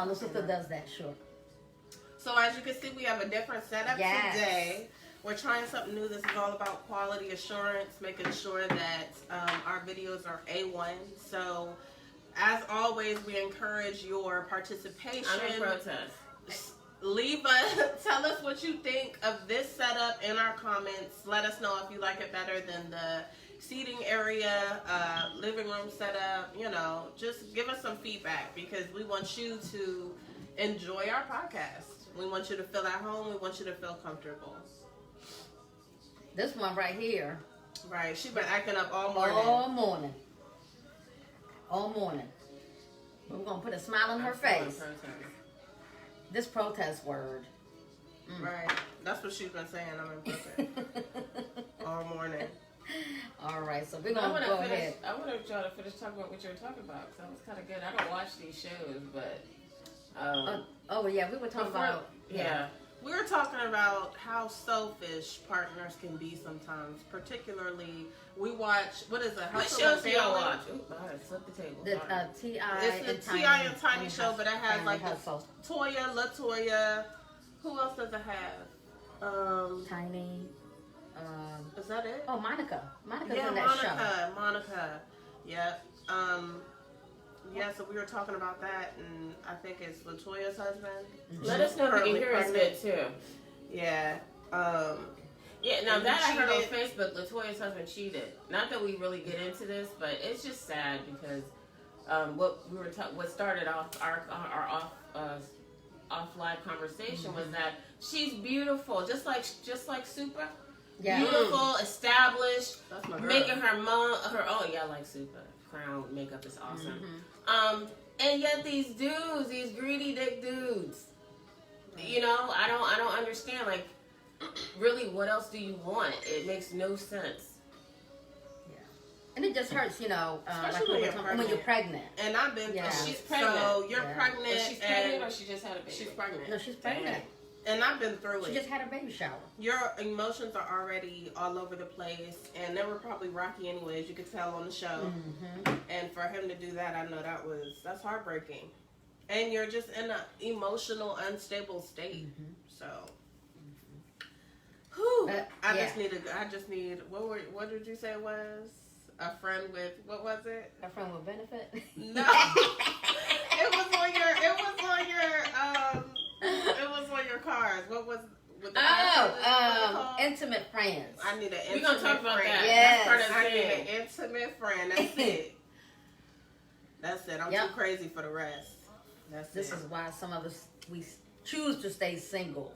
my little sister does that, sure. So as you can see, we have a different setup today. We're trying something new. This is all about quality assurance, making sure that our videos are A1. So as always, we encourage your participation. I'm in protest. Tell us what you think of this setup in our comments. Let us know if you like it better than the seating area, living room setup. You know, just give us some feedback because we want you to enjoy our podcast. We want you to feel at home. We want you to feel comfortable. This one right here. Right. She's been acting up all morning. All morning. We're going to put a smile on her face. This protest word. Right. That's what she's been saying. I'm in protest. All morning. All right. So we're going to go ahead. I want to try to finish talking about what you were talking about because that was kind of good. I don't watch these shows, but... we were talking about... Yeah. We were talking about how selfish partners can be sometimes. Particularly, we watch, what is it? What shows do y'all watch? Flip the table. The T.I. It's the T.I. and Tiny show, but it has like Hustle. Toya, LaToya. Who else does it have? Tiny. Is that it? Oh, Monica. Monica's in that show. Monica. Yep. Yeah, so we were talking about that, and I think it's LaToya's husband. Mm-hmm. Let us know if you can hear us good, too. Yeah. Now that I heard on Facebook, LaToya's husband cheated. Not that we really get into this, but it's just sad because what started off our offline conversation was that she's beautiful, just like Super. Yeah. Beautiful, established, making her own. Yeah, I like Super. Crown makeup is awesome. Mm-hmm. And yet these dudes, these greedy dick dudes, you know, I don't understand. Like, really, what else do you want? It makes no sense. Yeah, and it just hurts, you know, especially when you're pregnant. And I've been. Yeah. She's pregnant. So you're pregnant. Is she pregnant or she just had a baby? She's pregnant. No, she's pregnant. Damn. And I've been through it. She just had a baby shower. Your emotions are already all over the place, and they were probably rocky anyways. You could tell on the show. Mm-hmm. And for him to do that, I know that's heartbreaking. And you're just in an emotional, unstable state. Mm-hmm. So, I just need. What did you say it was? A friend with, what was it? A friend with benefit? No. It was on your cards. What was with the intimate friends. I need an intimate friend. We're gonna talk about that. Yes. That's part of I need an intimate friend. That's it. That's it. I'm too crazy for the rest. This is why some of us we choose to stay single.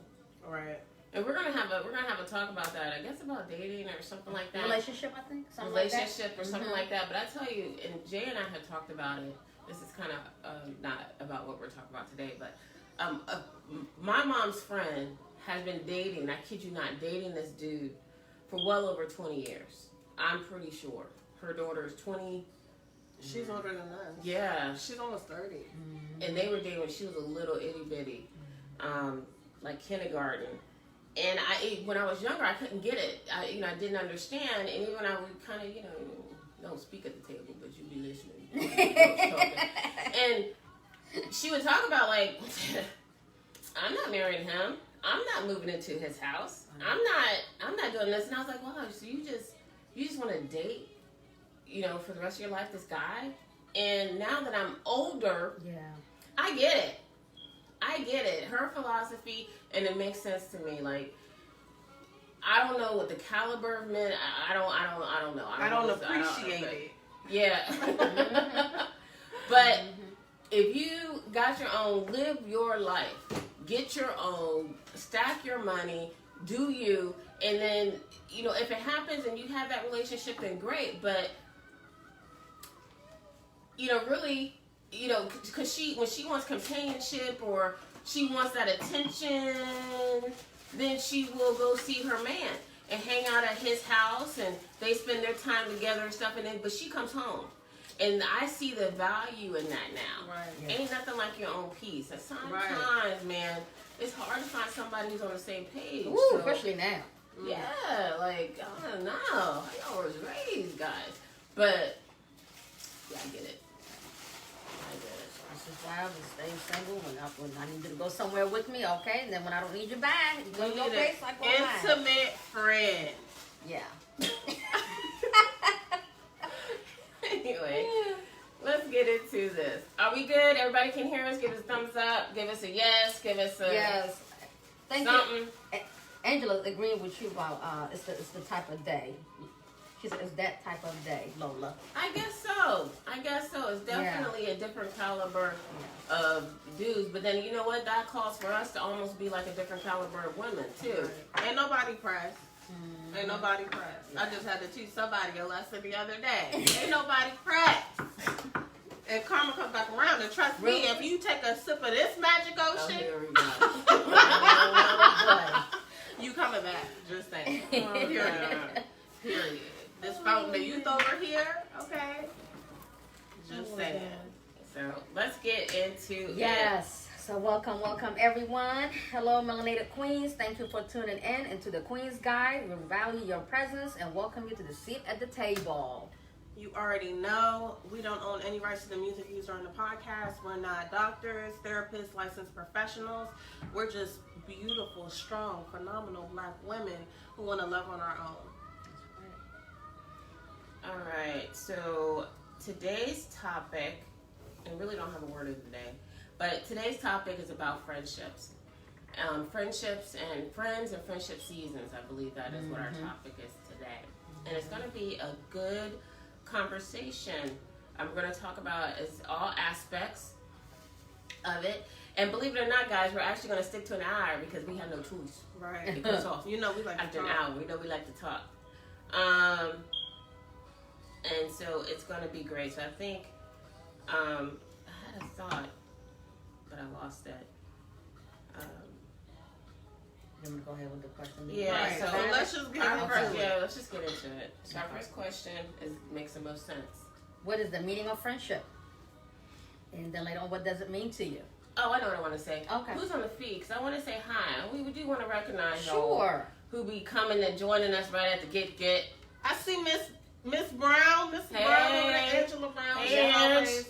Right. And we're gonna have a talk about that. I guess about dating or something like that. Relationship, I think. Relationship or something like that. But I tell you, and Jay and I had talked about it. This is kind of not about what we're talking about today, but my mom's friend has been dating, I kid you not, dating this dude for well over 20 years. I'm pretty sure. Her daughter is 20. She's older than us. Yeah. She's almost 30. Mm-hmm. And they were dating when she was a little itty bitty, like kindergarten. And when I was younger, I couldn't get it. I didn't understand. And even when I would kind of, don't speak at the table, but you be listening. And she would talk about like, I'm not marrying him. I'm not moving into his house. I'm not doing this. And I was like, wow, so you just want to date, for the rest of your life, this guy? And now that I'm older, I get it. Her philosophy, and it makes sense to me. Like, I don't know what the caliber of men. I don't know. I don't appreciate it. Yeah. But if you got your own, live your life, get your own, stack your money, do you, and then if it happens and you have that relationship, then great. But really. Because when she wants companionship or she wants that attention, then she will go see her man and hang out at his house, and they spend their time together and stuff. But she comes home, and I see the value in that now. Right. Yeah. Ain't nothing like your own peace. And sometimes, man, it's hard to find somebody who's on the same page. Ooh, so, especially now. Yeah, like I don't know how y'all was raised, guys, but yeah, I get it. is why I would stay single when I need you to go somewhere with me, okay? And then when I don't need you back, you go to your place, I go mine. Intimate friend. Yeah. Anyway, let's get into this. Are we good? Everybody can hear us? Give us a thumbs up. Give us a yes. Give us a yes. Thank something. you. Angela agreeing with you about it's the type of day. She said it's that type of day, Lola. I guess so. It's definitely a different caliber of dudes. But then you know what? That calls for us to almost be like a different caliber of women too. Ain't nobody pressed. Ain't nobody pressed. I just had to teach somebody a lesson the other day. Ain't nobody pressed. And karma comes back around, and trust me, if you take a sip of this magic ocean, Here we go. you coming back. Just saying. Period. This fountain of youth over here, okay? Just saying. So let's get into Yes. So welcome everyone. Hello, melanated queens. Thank you for tuning in into the Queen's Guide. We value your presence and welcome you to the seat at the table. You already know we don't own any rights to the music used during the podcast. We're not doctors, therapists, licensed professionals. We're just beautiful, strong, phenomenal black women who want to love on our own. All right. So today's topic, and really don't have a word of the day, but today's topic is about friendships. Friendships and friends and friendship seasons. I believe that is what our topic is today. And it's going to be a good conversation. I'm going to talk about all aspects of it. And believe it or not, guys, we're actually going to stick to an hour because we have no choice. Right. Because off. You know we like After to an talk. hour, we know we like to talk. And so it's going to be great. So I think I had a thought, but I lost it. You want to go ahead with the question? Yeah, Right. So let's just get into it. Yeah, let's just get into it. So our first question makes the most sense. What is the meaning of friendship? And then later on, what does it mean to you? Oh, I know what I want to say. Okay. Who's on the feed? Because I want to say hi. We do want to recognize Sure. who be coming and joining us right at the get. I see Miss Brown, Miss Brown over there, Angela Brown. Hey, always,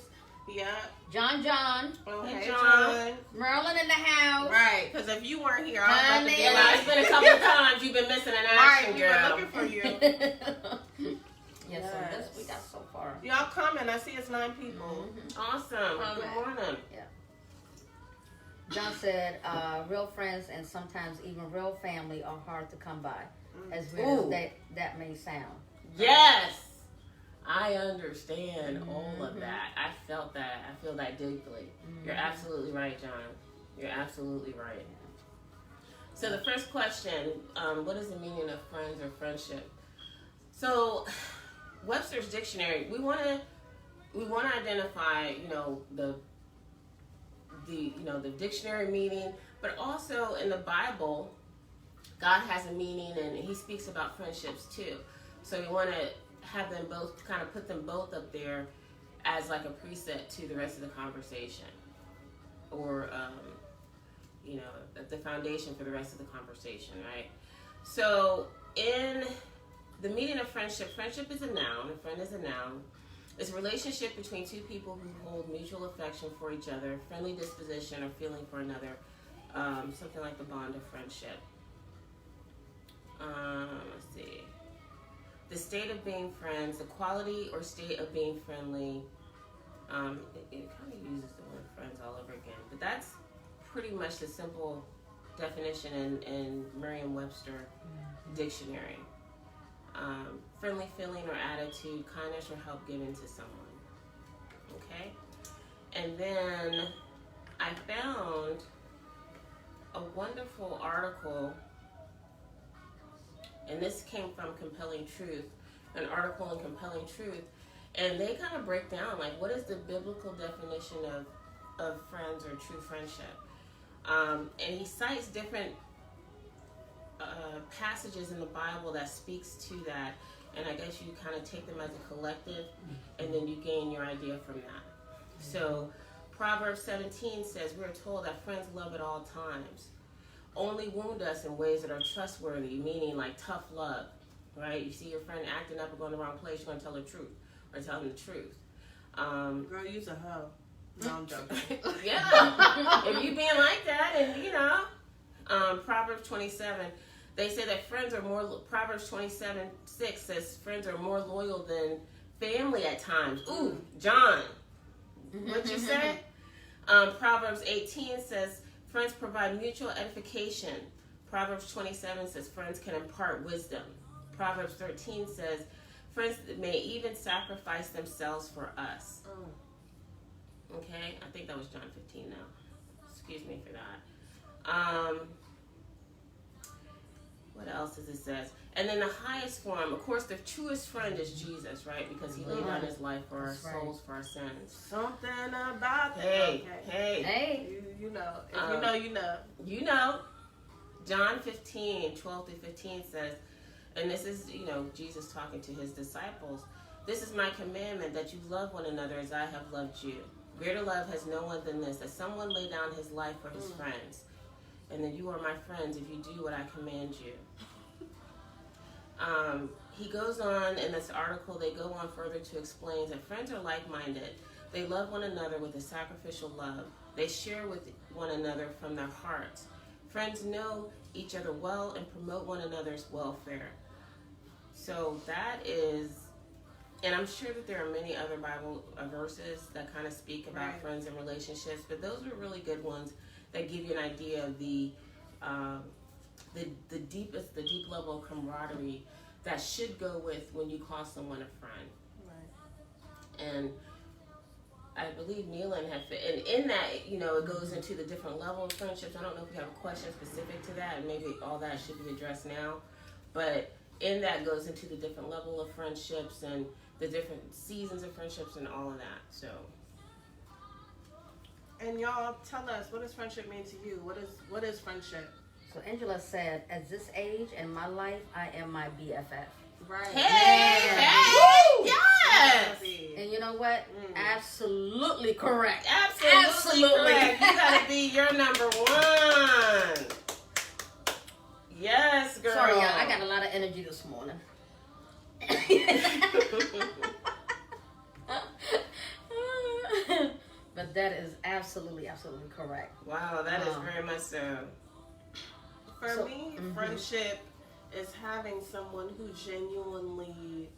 yeah. John. Oh, Hey, hey, John. John. Merlin in the house. Right, because if you weren't here, I was about to Honey. be Well, like, it's been a couple of times you've been missing an action, right, we were girl. looking for you. Yes, so this we got so far. Y'all coming. I see it's 9 people. Awesome. Come Good back. morning. John said, real friends and sometimes even real family are hard to come by. As weird as that may sound. Yes. I understand all of that. I felt that. I feel that deeply. You're absolutely right, John. You're absolutely right. So the first question, what is the meaning of friends or friendship? So Webster's dictionary, we want to identify, the dictionary meaning, but also in the Bible, God has a meaning and he speaks about friendships too. So we want to have them both, kind of put them both up there as like a preset to the rest of the conversation, or the foundation for the rest of the conversation, right? So in the meaning of friendship is a noun. A friend is a noun. It's a relationship between two people who hold mutual affection for each other, friendly disposition or feeling for another, something like the bond of friendship. Let's see. The state of being friends, the quality or state of being friendly. It kind of uses the word friends all over again, but that's pretty much the simple definition in Merriam-Webster dictionary. Friendly feeling or attitude, kindness or help given to someone. Okay? And then I found a wonderful article, and this came from Compelling Truth, an article in Compelling Truth, and they kind of break down, like, what is the biblical definition of friends or true friendship? And he cites different passages in the Bible that speaks to that, and I guess you kind of take them as a collective, and then you gain your idea from that. So Proverbs 17 says, we're told that friends love at all times, only wound us in ways that are trustworthy, meaning like tough love, right? You see your friend acting up or going the wrong place, you're going to tell the truth, or tell them the truth. Girl, use a hoe. No, I'm joking. Yeah. If you being like that, and Proverbs 27, they say that friends are more. Proverbs 27:6 says friends are more loyal than family at times. Ooh, John, what you say? Proverbs 18 says friends provide mutual edification. Proverbs 27 says friends can impart wisdom. Proverbs 13 says friends may even sacrifice themselves for us. Okay, I think that was John 15 now. Excuse me for that. What else does it says? And then the highest form, of course, the truest friend is Jesus, right? Because he laid down his life for our souls, for our sins. Something about that. Hey. You know. If you know, you know. You know. John 15:12-15 says, and this is, Jesus talking to his disciples. This is my commandment, that you love one another as I have loved you. Greater love has no one than this, that someone lay down his life for his friends. And then you are my friends if you do what I command you. He goes on in this article, they go on further to explain that friends are like-minded. They love one another with a sacrificial love. They share with one another from their hearts. Friends know each other well and promote one another's welfare. So that is, and I'm sure that there are many other Bible verses that kind of speak about friends and relationships, but those are really good ones that give you an idea of the deep level of camaraderie that should go with when you call someone a friend. Right. And I believe Neelan had, and in that, it goes into the different level of friendships. I don't know if you have a question specific to that, and maybe all that should be addressed now. But in that goes into the different level of friendships and the different seasons of friendships and all of that. So. And y'all tell us, what does friendship mean to you? What is friendship? So Angela said, at this age in my life, I am my BFF. Right. Hey, yes. And you know what? Absolutely correct. Absolutely correct. You gotta be your number one. Yes, girl. Sorry, y'all. I got a lot of energy this morning. But that is absolutely correct. Wow, that is very much so. For me, friendship is having someone who genuinely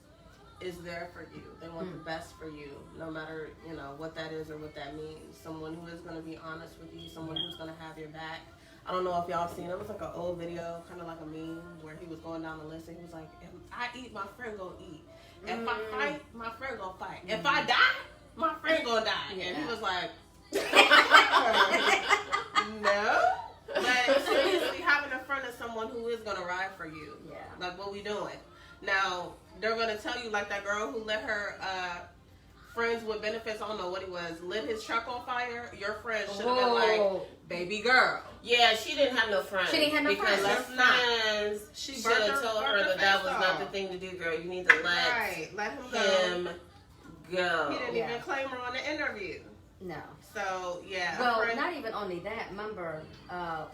is there for you. They want the best for you, no matter, what that is or what that means. Someone who is going to be honest with you, someone who's going to have your back. I don't know if y'all seen it. It was like an old video, kind of like a meme, where he was going down the list and he was like, if I eat, my friend gonna eat. If I fight, my friend gonna fight. If I die, my friend gonna die. Yeah. And he was like, no. But seriously, having a friend is someone who is gonna ride for you. Yeah. Like, what we doing? Now, they're gonna tell you, like that girl who let her friends with benefits, I don't know what he was, lit his truck on fire. Your friend should have been like, baby girl. Yeah, she didn't have no friends. She didn't have no because friends. Because her friends should have told her that was not the thing to do, girl. You need to let him go. He didn't even claim her on the interview. No. So, yeah. Well, not even only that. Remember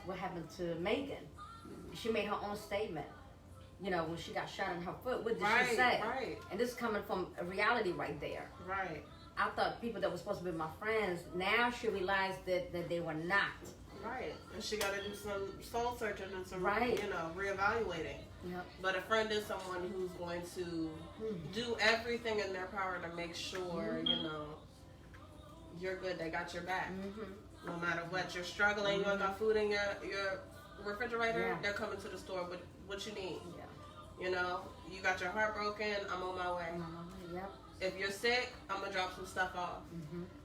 what happened to Megan? She made her own statement. When she got shot in her foot, what did she say? Right. And this is coming from a reality right there. Right. I thought people that were supposed to be my friends, now she realized that they were not. Right. And she got to do some soul searching and some, reevaluating. Yep. But a friend is someone who's going to do everything in their power to make sure, you're good. They got your back. No matter what. You're struggling. You don't got food in your refrigerator. Yeah. They're coming to the store with what you need. Yeah. You got your heart broken. I'm on my way. Yep. If you're sick, I'm going to drop some stuff off.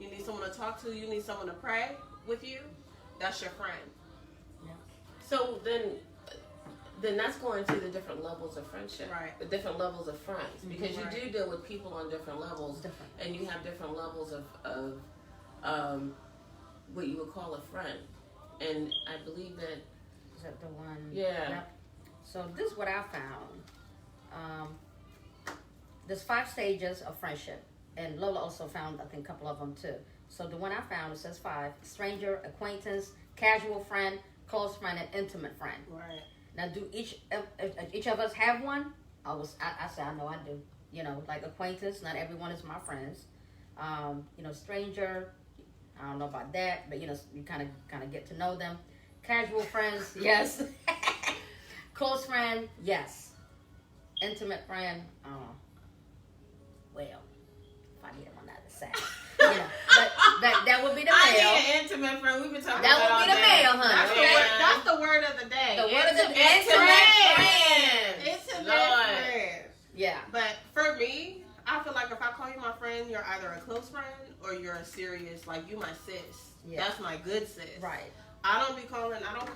You need someone to talk to. You need someone to pray with you. That's your friend. Yeah. So then that's going to the different levels of friendship. Right. The different levels of friends. Because you do deal with people on different levels. And you have different levels of what you would call a friend. And I believe that... Is that the one? Yeah. Yep. So this is what I found. There's 5 stages of friendship. And Lola also found, I think, a couple of them too. So the one I found, it says 5. Stranger, acquaintance, casual friend, close friend, and intimate friend. Right. Now, do each of us have one? I say, I know I do. Like acquaintance, not everyone is my friends. Stranger, I don't know about that, but you kind of get to know them. Casual friends, yes. Close friend, yes. Intimate friend, well, if I need them on the other side. But that would be the male. I need an intimate friend. We've been talking that about would be the male, honey. That's the word of the day. The word of the Intimate friend. Intimate Lord. friend. Yeah. But for me, I feel like if I call you my friend, you're either a close friend or you're a serious, like you my sis. Yeah. That's my good sis. Right. I don't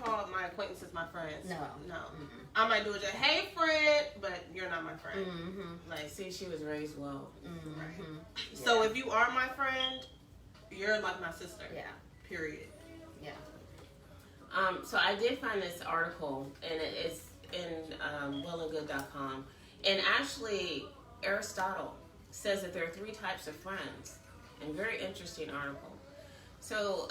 call my acquaintances my friends. No. Mm-mm. I might do it just, hey friend, but you're not my friend. Mm-hmm. Like, See, she was raised well. Mm-hmm. right. Yeah. So if you are my friend, you're like my sister. Yeah. Period. Yeah. So I did find this article, and it's in wellandgood.com. And actually, Aristotle says that there are 3 types of friends. And very interesting article. So,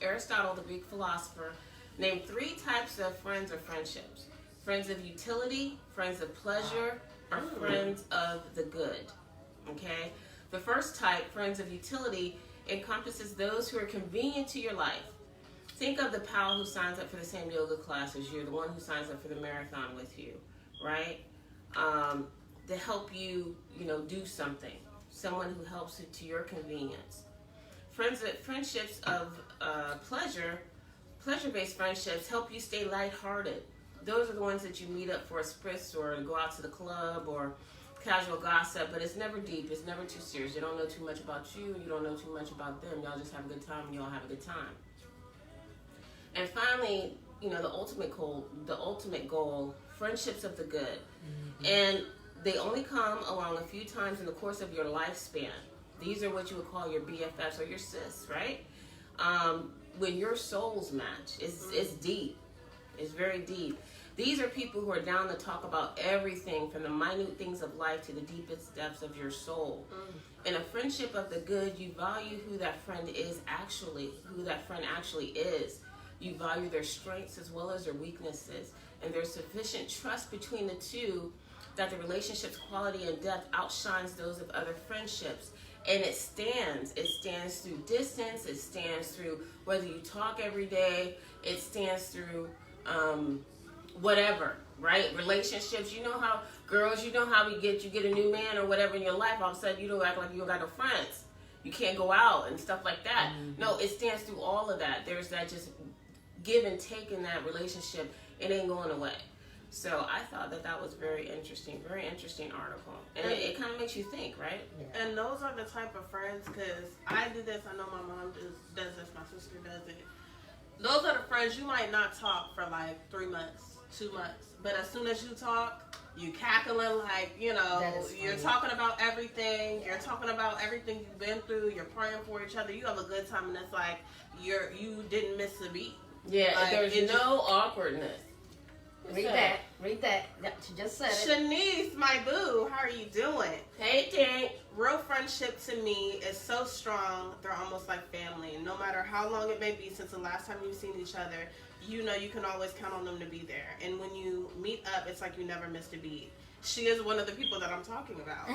Aristotle, the Greek philosopher, named 3 types of friends or friendships. Friends of utility, friends of pleasure, or friends of the good. Okay? The first type, friends of utility, encompasses those who are convenient to your life. Think of the pal who signs up for the same yoga class as you, the one who signs up for the marathon with you, right? To help you, do something. Someone who helps you to your convenience. Friendships of pleasure-based friendships help you stay lighthearted. Those are the ones that you meet up for a spritz or go out to the club or casual gossip, but it's never deep. It's never too serious. You don't know too much about you. You don't know too much about them. Y'all just have a good time and y'all have a good time. And finally, the ultimate goal, friendships of the good. Mm-hmm. And they only come along a few times in the course of your lifespan. These are what you would call your BFFs or your sis, right? When your souls match, it's deep. It's very deep. These are people who are down to talk about everything from the minute things of life to the deepest depths of your soul. In a friendship of the good, you value who that friend actually is. You value their strengths as well as their weaknesses. And there's sufficient trust between the two that the relationship's quality and depth outshines those of other friendships. And it stands through distance, it stands through whether you talk every day, it stands through whatever, right? Relationships, how girls, you get a new man or whatever in your life, all of a sudden you don't act like you don't got no friends. You can't go out and stuff like that. Mm-hmm. No, it stands through all of that. There's that just give and take in that relationship. It ain't going away. So I thought that was very interesting article. And it kind of makes you think, right? Yeah. And those are the type of friends, because I do this, I know my mom does this, my sister does it. Those are the friends you might not talk for like 3 months, 2 months. But as soon as you talk, you cackling like, you're talking about everything. You're talking about everything you've been through. You're praying for each other. You have a good time, and it's like you didn't miss a beat. Yeah, like, there's no awkwardness. Read that. She just said it. Shanice, my boo, how are you doing? Hey, Tink. Real friendship to me is so strong, they're almost like family. No matter how long it may be since the last time you've seen each other, you can always count on them to be there. And when you meet up, it's like you never missed a beat. She is one of the people that I'm talking about.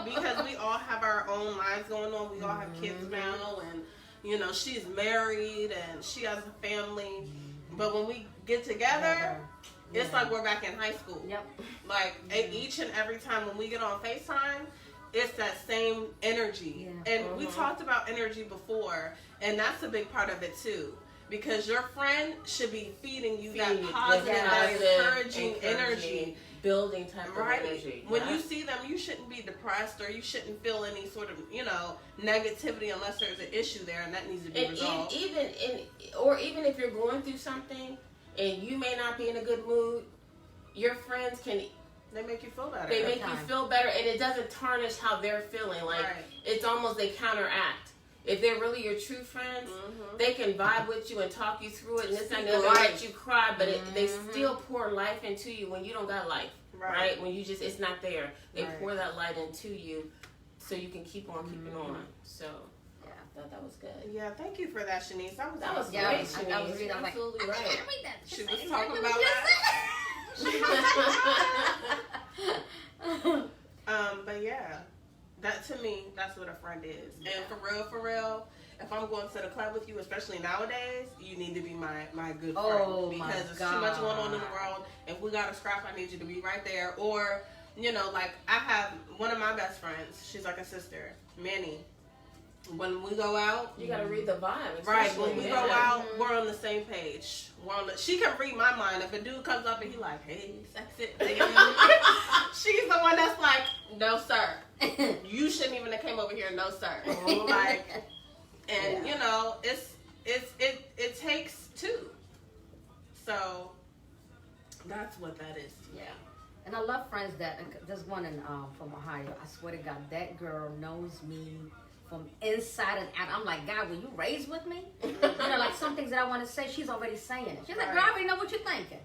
Because we all have our own lives going on. We all have kids now, and she's married and she has a family. But when we get together, it's like we're back in high school. Yep. Like each and every time when we get on FaceTime, it's that same energy. Yeah. And we talked about energy before, and that's a big part of it too. Because your friend should be feeding you that positive, encouraging energy. Building type of energy. When you see them, you shouldn't be depressed or you shouldn't feel any sort of, negativity unless there's an issue there and that needs to be resolved. Even if you're going through something and you may not be in a good mood, your friends they make you feel better. They make you feel better, and it doesn't tarnish how they're feeling. Like, It's almost they counteract. If they're really your true friends, they can vibe with you and talk you through it, and this ain't gonna let you cry, but they still pour life into you when you don't got life, right? When it's not there. They pour that light into you so you can keep on keeping on. So, yeah, I thought that was good. Yeah, thank you for that, Shanice. That was great, Shanice. I was reading, I was absolutely like, right. Read that. She was talking about that. But yeah, that to to me, that's what a friend is. And for real, if I'm going to the club with you, especially nowadays, you need to be my good friend. Because there's too much going on in the world. If we got a scrap, I need you to be right there. Or, you know, like, I have one of my best friends. She's like a sister, Manny. When we go out, you gotta read the vibe. Right. When we go out, we're on the same page. She can read my mind. If a dude comes up and he like, hey, sex it, she's the one that's like, no sir, you shouldn't even have came over here, no sir. Like, and you know, it takes two. So that's what that is. Yeah. And I love friends that, there's one from Ohio. I swear to God, that girl knows me from inside and out. I'm like, God, were you raised with me? You know, like some things that I want to say, she's already saying it. She's like, girl, I already know what you're thinking.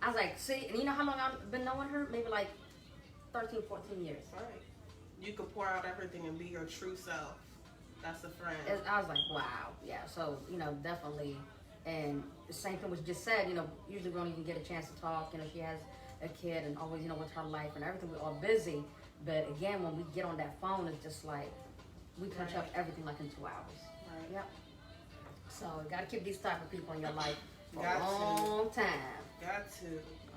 I was like, see, and you know how long I've been knowing her? Maybe like 13, 14 years. Right. You could pour out everything and be your true self. That's a friend. I was like, wow. Yeah, so, you know, definitely. And the same thing was just said, you know, usually we don't even get a chance to talk. You know, she has a kid and always, you know, with her life and everything, we're all busy. But again, when we get on that phone, it's just like, we touch up everything like in 2 hours. Right. Yep. So you gotta keep these type of people in your life for Got a long time. Got to.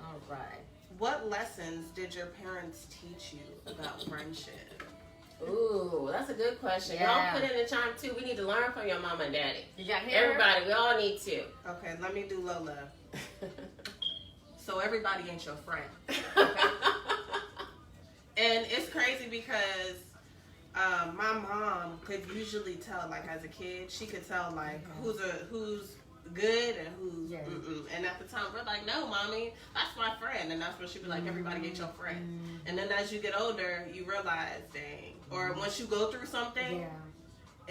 All right. What lessons did your parents teach you about friendship? Ooh, that's a good question. Yeah. Y'all put in the chime too. We need to learn from your mama and daddy. Did y'all hear? Everybody, we all need to. Okay, let me do Lola. So everybody ain't your friend. Okay? And it's crazy because my mom could usually tell, like as a kid, she could tell like who's good and who's and at the time we're like, no, mommy, that's my friend, and that's when she'd be like, everybody ain't your friend. And then as you get older, you realize, dang, or once you go through something,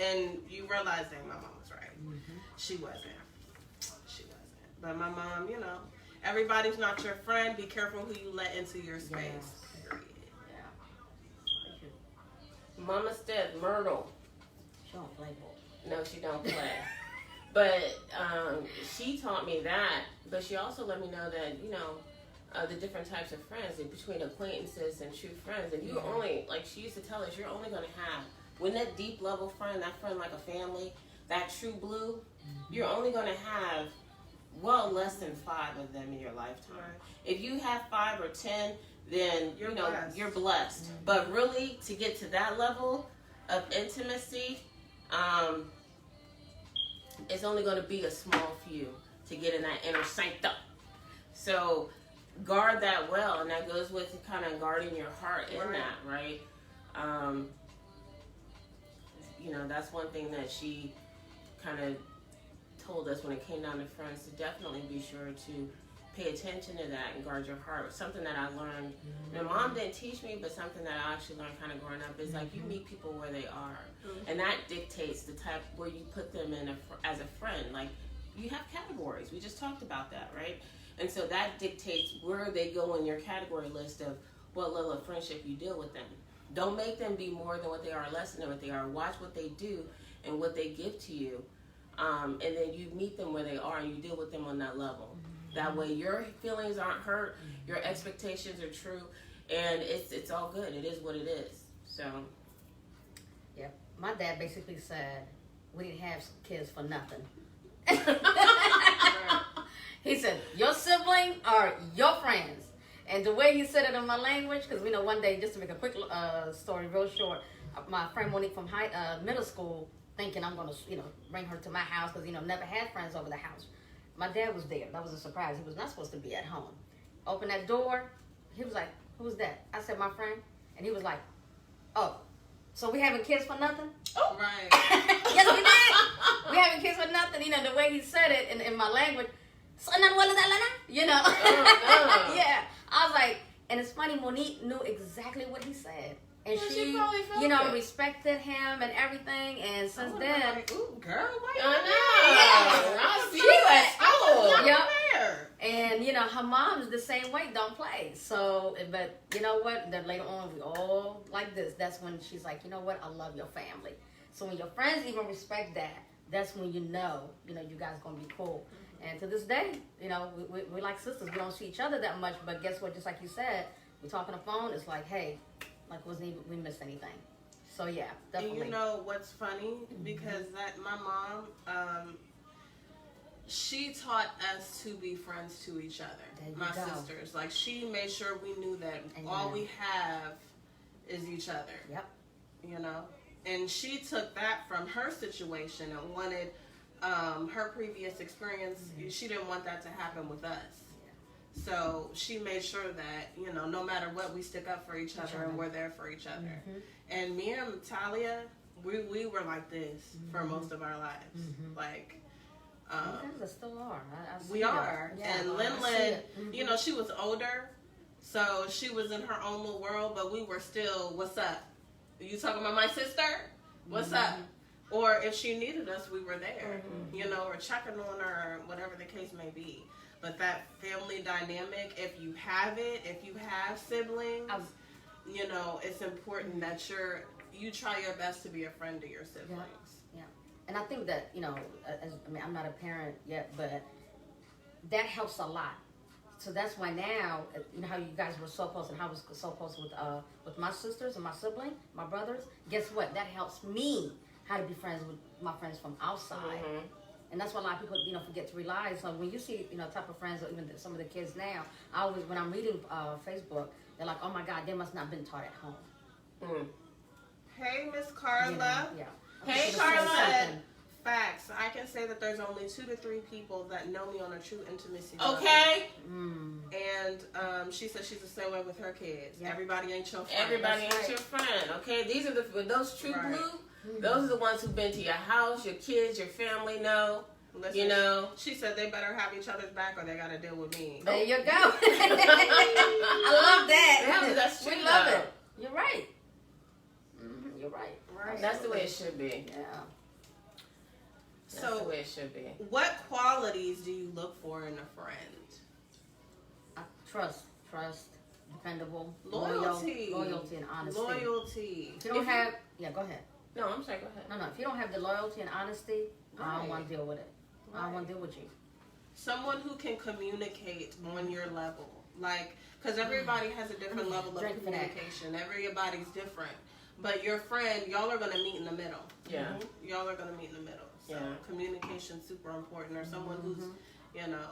and you realize, dang, my mom was right. She wasn't. But my mom, you know, everybody's not your friend. Be careful who you let into your space. Mama said Myrtle. She don't play ball. No, she don't play. But she taught me that. But she also let me know that, you know, the different types of friends between acquaintances and true friends. And you're only, like she used to tell us, you're only going to have, when that deep level friend, that friend like a family, that true blue, you're only going to have, well, less than 5 of them in your lifetime. If you have 5 or 10, then you're blessed. You're blessed. But really, to get to that level of intimacy, it's only going to be a small few to get in that inner sanctum. So guard that well, and that goes with kind of guarding your heart in that, right? You know, that's one thing that she kind of told us when it came down to friends, to definitely be sure to pay attention to that and guard your heart. Something that I learned, my mom didn't teach me, but something that I actually learned kind of growing up is like you meet people where they are, and that dictates the type where you put them in as a friend. Like you have categories. We just talked about that, right? And so that dictates where they go in your category list of what level of friendship you deal with them. Don't make them be more than what they are, less than what they are. Watch what they do and what they give to you, and then you meet them where they are and you deal with them on that level. That way your feelings aren't hurt, your expectations are true, and it's all good. It is what it is. So. Yep. My dad basically said we didn't have kids for nothing. He said, your sibling are your friends. And the way he said it in my language, because we know one day, just to make a quick story real short, my friend Monique from middle school, thinking I'm going to, bring her to my house because, never had friends over the house. My dad was there. That was a surprise. He was not supposed to be at home. Opened that door. He was like, who's that? I said, my friend. And he was like, oh, so we having kids for nothing? Oh, right. Yes, we did. We having kids for nothing. The way he said it in my language, Yeah. I was like, and it's funny, Monique knew exactly what he said. And she probably felt respected him and everything. And since then, like, ooh, girl, wait. I see you at school. Yep. And her mom's the same way. Don't play. So, but you know what? Then later on, we all like this. That's when she's like, you know what? I love your family. So when your friends even respect that, that's when you know you guys gonna be cool. And to this day, we like sisters. We don't see each other that much, but guess what? Just like you said, we talk on the phone. It's like, hey, like we missed anything. So yeah, definitely. And you know what's funny? Because that my mom, she taught us to be friends to each other. My sisters. Like, she made sure we knew that all we have is each other. Yep. You know? And she took that from her situation and wanted her previous experience. She didn't want that to happen with us. So she made sure that, you know, no matter what, we stick up for each other and we're there for each other. And me and Talia, we were like this for most of our lives. Like, you guys still are. we are. Yeah, and Lin, you know, she was older, so she was in her own little world, but we were still, what's up? You talking about my sister? What's up? Or if she needed us, we were there, you know, or checking on her, or whatever the case may be. But that family dynamic, if you have it, if you have siblings, you know, it's important that you try your best to be a friend to your siblings. Yeah. And I think that, you know, I'm not a parent yet, but that helps a lot. So that's why now, you know how you guys were so close and how I was so close with my sisters and my sibling, my brothers. Guess what? That helps me how to be friends with my friends from outside. And that's why a lot of people, you know, forget to realize. So when you see, you know, type of friends, or even some of the kids now, I always, when I'm reading Facebook, they're like, oh my God, they must not have been taught at home. Hey, Miss Carla. You know, yeah. Hey, Carla. Facts. I can say that there's only 2 to 3 people that know me on a true intimacy level. Okay. And she said she's the same way with her kids. Yep. Everybody ain't your friend. Everybody ain't your friend. Okay. These are those true blue. Those are the ones who've been to your house, your kids, your family know. Listen, you know. She said they better have each other's back or they got to deal with me. There you go. I love that. Yeah, that's true. We love it. You're right. You're right. That's the way it should be. Yeah. That's the way it should be. What qualities do you look for in a friend? Trust, dependable, loyalty, and honesty. Loyalty. If you don't have, go ahead. No, I'm sorry. Go ahead. No. If you don't have the loyalty and honesty, I don't want to deal with it. I don't want to deal with you. Someone who can communicate on your level, like, because everybody has a different level of communication. Everybody's different. But your friend, y'all are going to meet in the middle. Yeah. Y'all are going to meet in the middle. So communication's super important. Or someone who's, you know,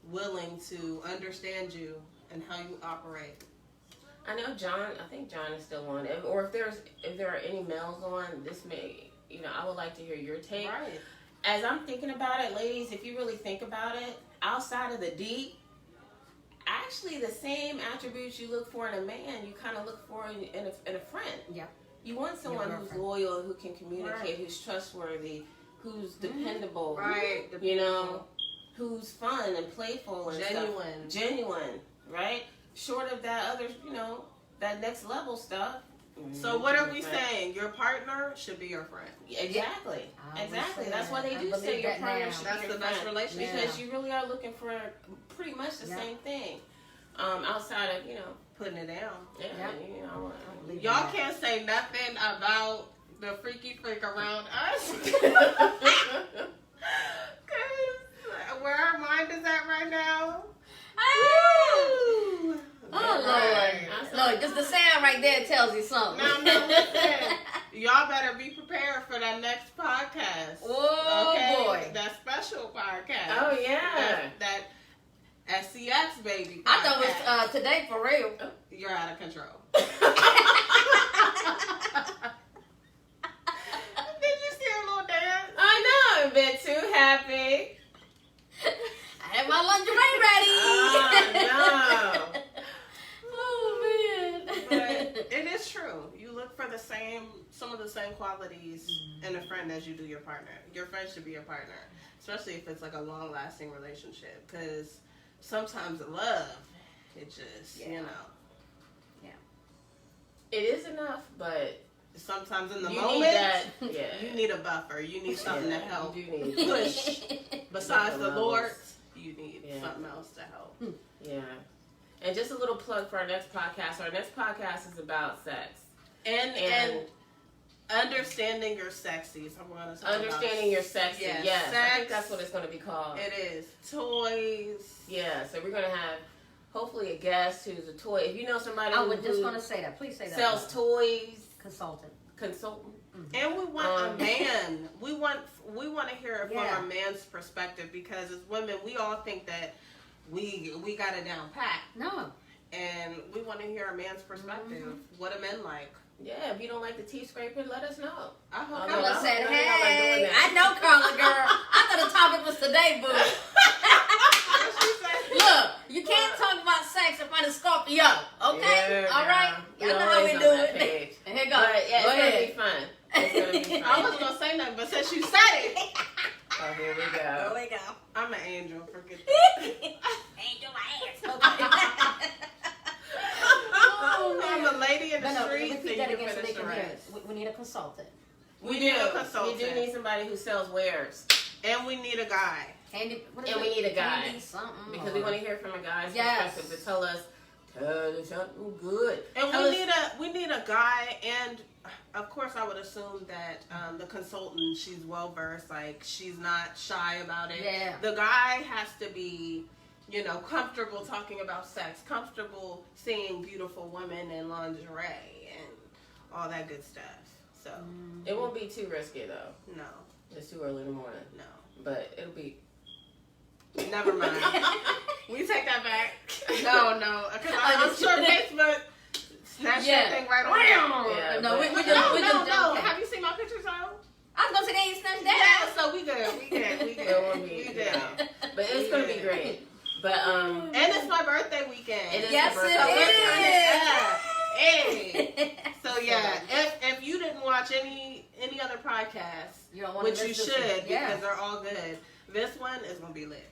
willing to understand you and how you operate. I know I think John is still on. Or if there are any males on, this may, you know, I would like to hear your take. Right. As I'm thinking about it, ladies, if you really think about it, outside of the D, actually the same attributes you look for in a man, you kind of look for in a friend. Yeah. You want someone who's loyal, who can communicate, who's trustworthy, who's dependable, you know, who's fun and playful and genuine, right? Short of that other, you know, that next level stuff. So what are we saying? Your partner should be your friend. Exactly. Exactly. That's why they do say your partner should be your friend. That's the best relationship. Because you really are looking for pretty much the same thing. Outside of, you know, putting it down. Yeah. You know, y'all can't say nothing about the freaky freak around us. Where our mind is at right now. Oh, Lord. Look, just the sound right there tells you something. No, listen. Y'all better be prepared for that next podcast. Oh, boy. That special podcast. Oh, yeah. That SCX, baby. Podcast. I thought it was today for real. You're out of control. Did you see a little dance? I know. I've been too happy. I have my lingerie ready. Oh, no. Oh, man. But it is true. You look for some of the same qualities in a friend as you do your partner. Your friend should be your partner, especially if it's like a long-lasting relationship. Because sometimes love, it just, you know. Yeah. It is enough, but sometimes in the you moment, need that, you need a buffer. You need something to help you need push. Besides the Lord, you need something else to help. Yeah. And just a little plug for our next podcast. Our next podcast is about sex. And understanding your sexies. I'm going to talk understanding your sexy. Yes. Sex, I think that's what it's going to be called. It is. Toys. Yeah. So we're going to have hopefully a guest who's a toy. If you know somebody I was just going to say that. Please say that. Sells toys. Consultant. consultant. And we want a man. We want to hear it Yeah. from a man's perspective, because as women, we all think that we got it down pat, No. and we want to hear a man's perspective. What do men like? Yeah, if you don't like the teeth scraper, let us know. I hope Although Carla I'm said, really not like doing hey, that. I know Carla, girl. I thought the topic was today, boo. Look, you can't talk about sex in front of Scorpio, okay? Yeah, all right? yeah. Y'all We know how we always do on that it. page. And here go. But yeah, Go it's ahead. gonna be fun. It's gonna be I fun. wasn't gonna say nothing, but since you said it, Oh, here we go. we go. I'm an angel. Forget that. Angel my ass. I'm a lady in the No, streets, repeat and that you again can so they finish the can hear rest. it. We need a consultant. We need a We consultant, do need somebody who sells wares. and we need a guy. Candy, what is And it? we need a guy. Candy something. Because we want to hear from a guy's Yes. perspective to tell us something good. And Tell us- we need a guy, and of course I would assume that the consultant, she's well versed, like she's not shy about it. Yeah. The guy has to be, comfortable talking about sex, comfortable seeing beautiful women in lingerie and all that good stuff. So It won't be too risky though. no, It's too early in the morning. no, But it'll be. never mind. We take that back. No, because I'm just sure kidding. Facebook snatched Yeah. that thing right on there. Yeah, No, we but- just No. okay. Have you seen my pictures though? I was gonna say they ain't snatched Yeah, that. so we good. It won't be. We good. But it's gonna be great. But And it's my birthday weekend. It is Yes, the birthday. So let's it turn is. it up. Hey. So yeah, if you didn't watch any other podcasts, You don't want which to you miss should this one. Yeah. because they're all good, this one is gonna be lit.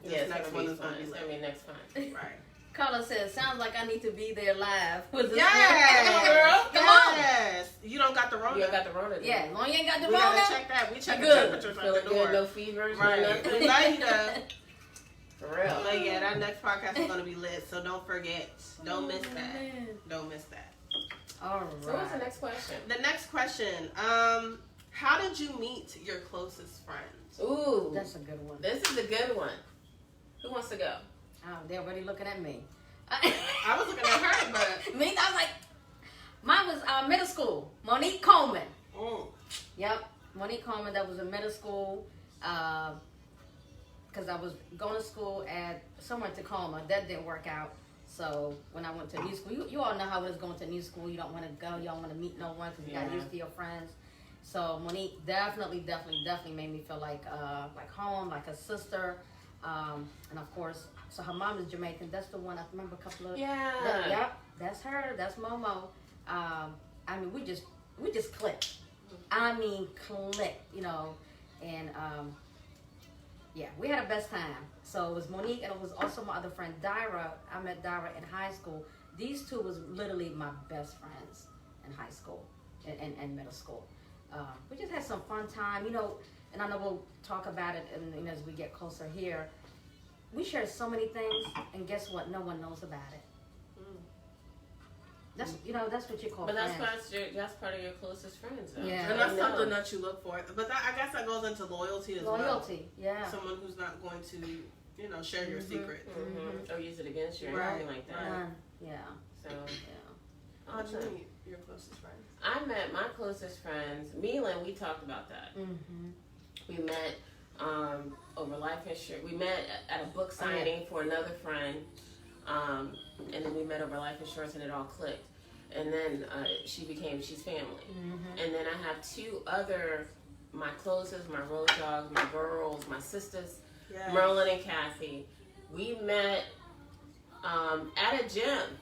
This Yeah, it's next gonna one be is fun. gonna be It's lit. gonna be next fun. Right. Carla says, sounds like I need to be there live with this Yes, one. girl. Come on. Yes. You don't got the Rona. You got the Rona. do you? Yeah, as long as you ain't got the We gotta Rona. check that. We check the Good. temperatures at Feeling the good, door. no fevers, Right. no nothing. We like you though. For real. But yeah, that next podcast is gonna be lit, so don't forget. Don't miss that. Don't miss that. All right. So what's the next question? The next question. How did you meet your closest friends? Ooh, That's a good one. this is a good one. Who wants to go? Oh, they're already looking at me. I was looking at her, but Me, I was like, mine was middle school. Monique Coleman. Yep, Monique Coleman. That was in middle school. Because I was going to school at somewhere in Tacoma. That didn't work out. So when I went to new school, you all know how it is going to new school. You don't want to go. You don't want to meet no one because you got Yeah. used to your friends. So Monique definitely made me feel like home, like a sister. And of course, so her mom is Jamaican. That's the one I remember a couple of. Yeah. Yep, that's her. That's Momo. I mean, we just clicked. I mean, clicked. And yeah, we had a best time. So it was Monique, and it was also my other friend Dyra. I met Dyra in high school. These two was literally my best friends in high school and middle school. We just had some fun time, and I know we'll talk about it as we get closer here. We shared so many things, and guess what? No one knows about it. That's what you call But friends. that's part of your closest friends. Though. Yeah. and that's I know. something that you look for. But I guess that goes into loyalty as well. Loyalty, yeah. Someone who's not going to, share your secret. Mm-hmm. Or use it against you or Right. anything like that. Right. Yeah. So Yeah. How did you awesome. meet your closest friends? I met my closest friends. Mila, we talked about that. Mm-hmm. We met over life insurance. We met at a book signing for another friend, and then we met over life insurance, and it all clicked. And then she's family. Mm-hmm. And then I have two other, my closest, my road dogs, my girls, my sisters, Yeah. Merlin and Kathy. We met at a gym.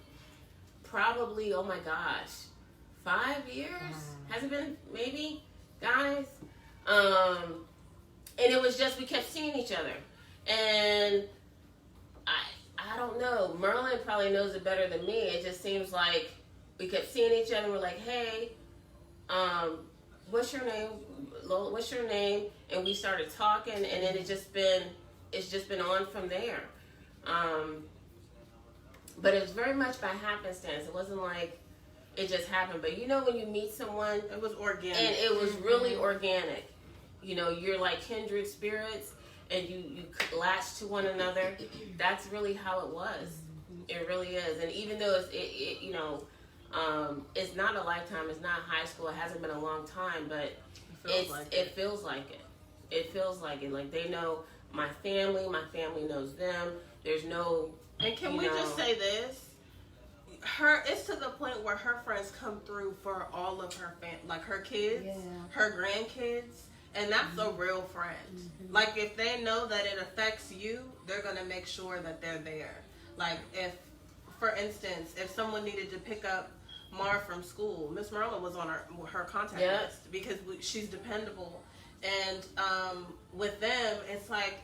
Probably, oh my gosh, 5 years? Has it been? Maybe, guys. And it was just we kept seeing each other, and I don't know. Merlin probably knows it better than me. It just seems like we kept seeing each other. And we're like, hey, what's your name? Lola, what's your name? And we started talking, and then it's just been on from there. But it was very much by happenstance. It wasn't like it just happened. But when you meet someone, It was organic. and it was really organic. You're like kindred spirits, and you latch to one another. That's really how it was. It really is. And even though It's not a lifetime. It's not high school. It hasn't been a long time, but it feels like it. It feels like it. Like they know my family knows them. There's no. And can we just say this? It's to the point where her friends come through for all of her like her kids, her grandkids, and that's a real friend. Like if they know that it affects you, they're gonna make sure that they're there. Like if, for instance, if someone needed to pick up Mar from school, Miss Merlin was on her contact list because she's dependable. And with them, it's like,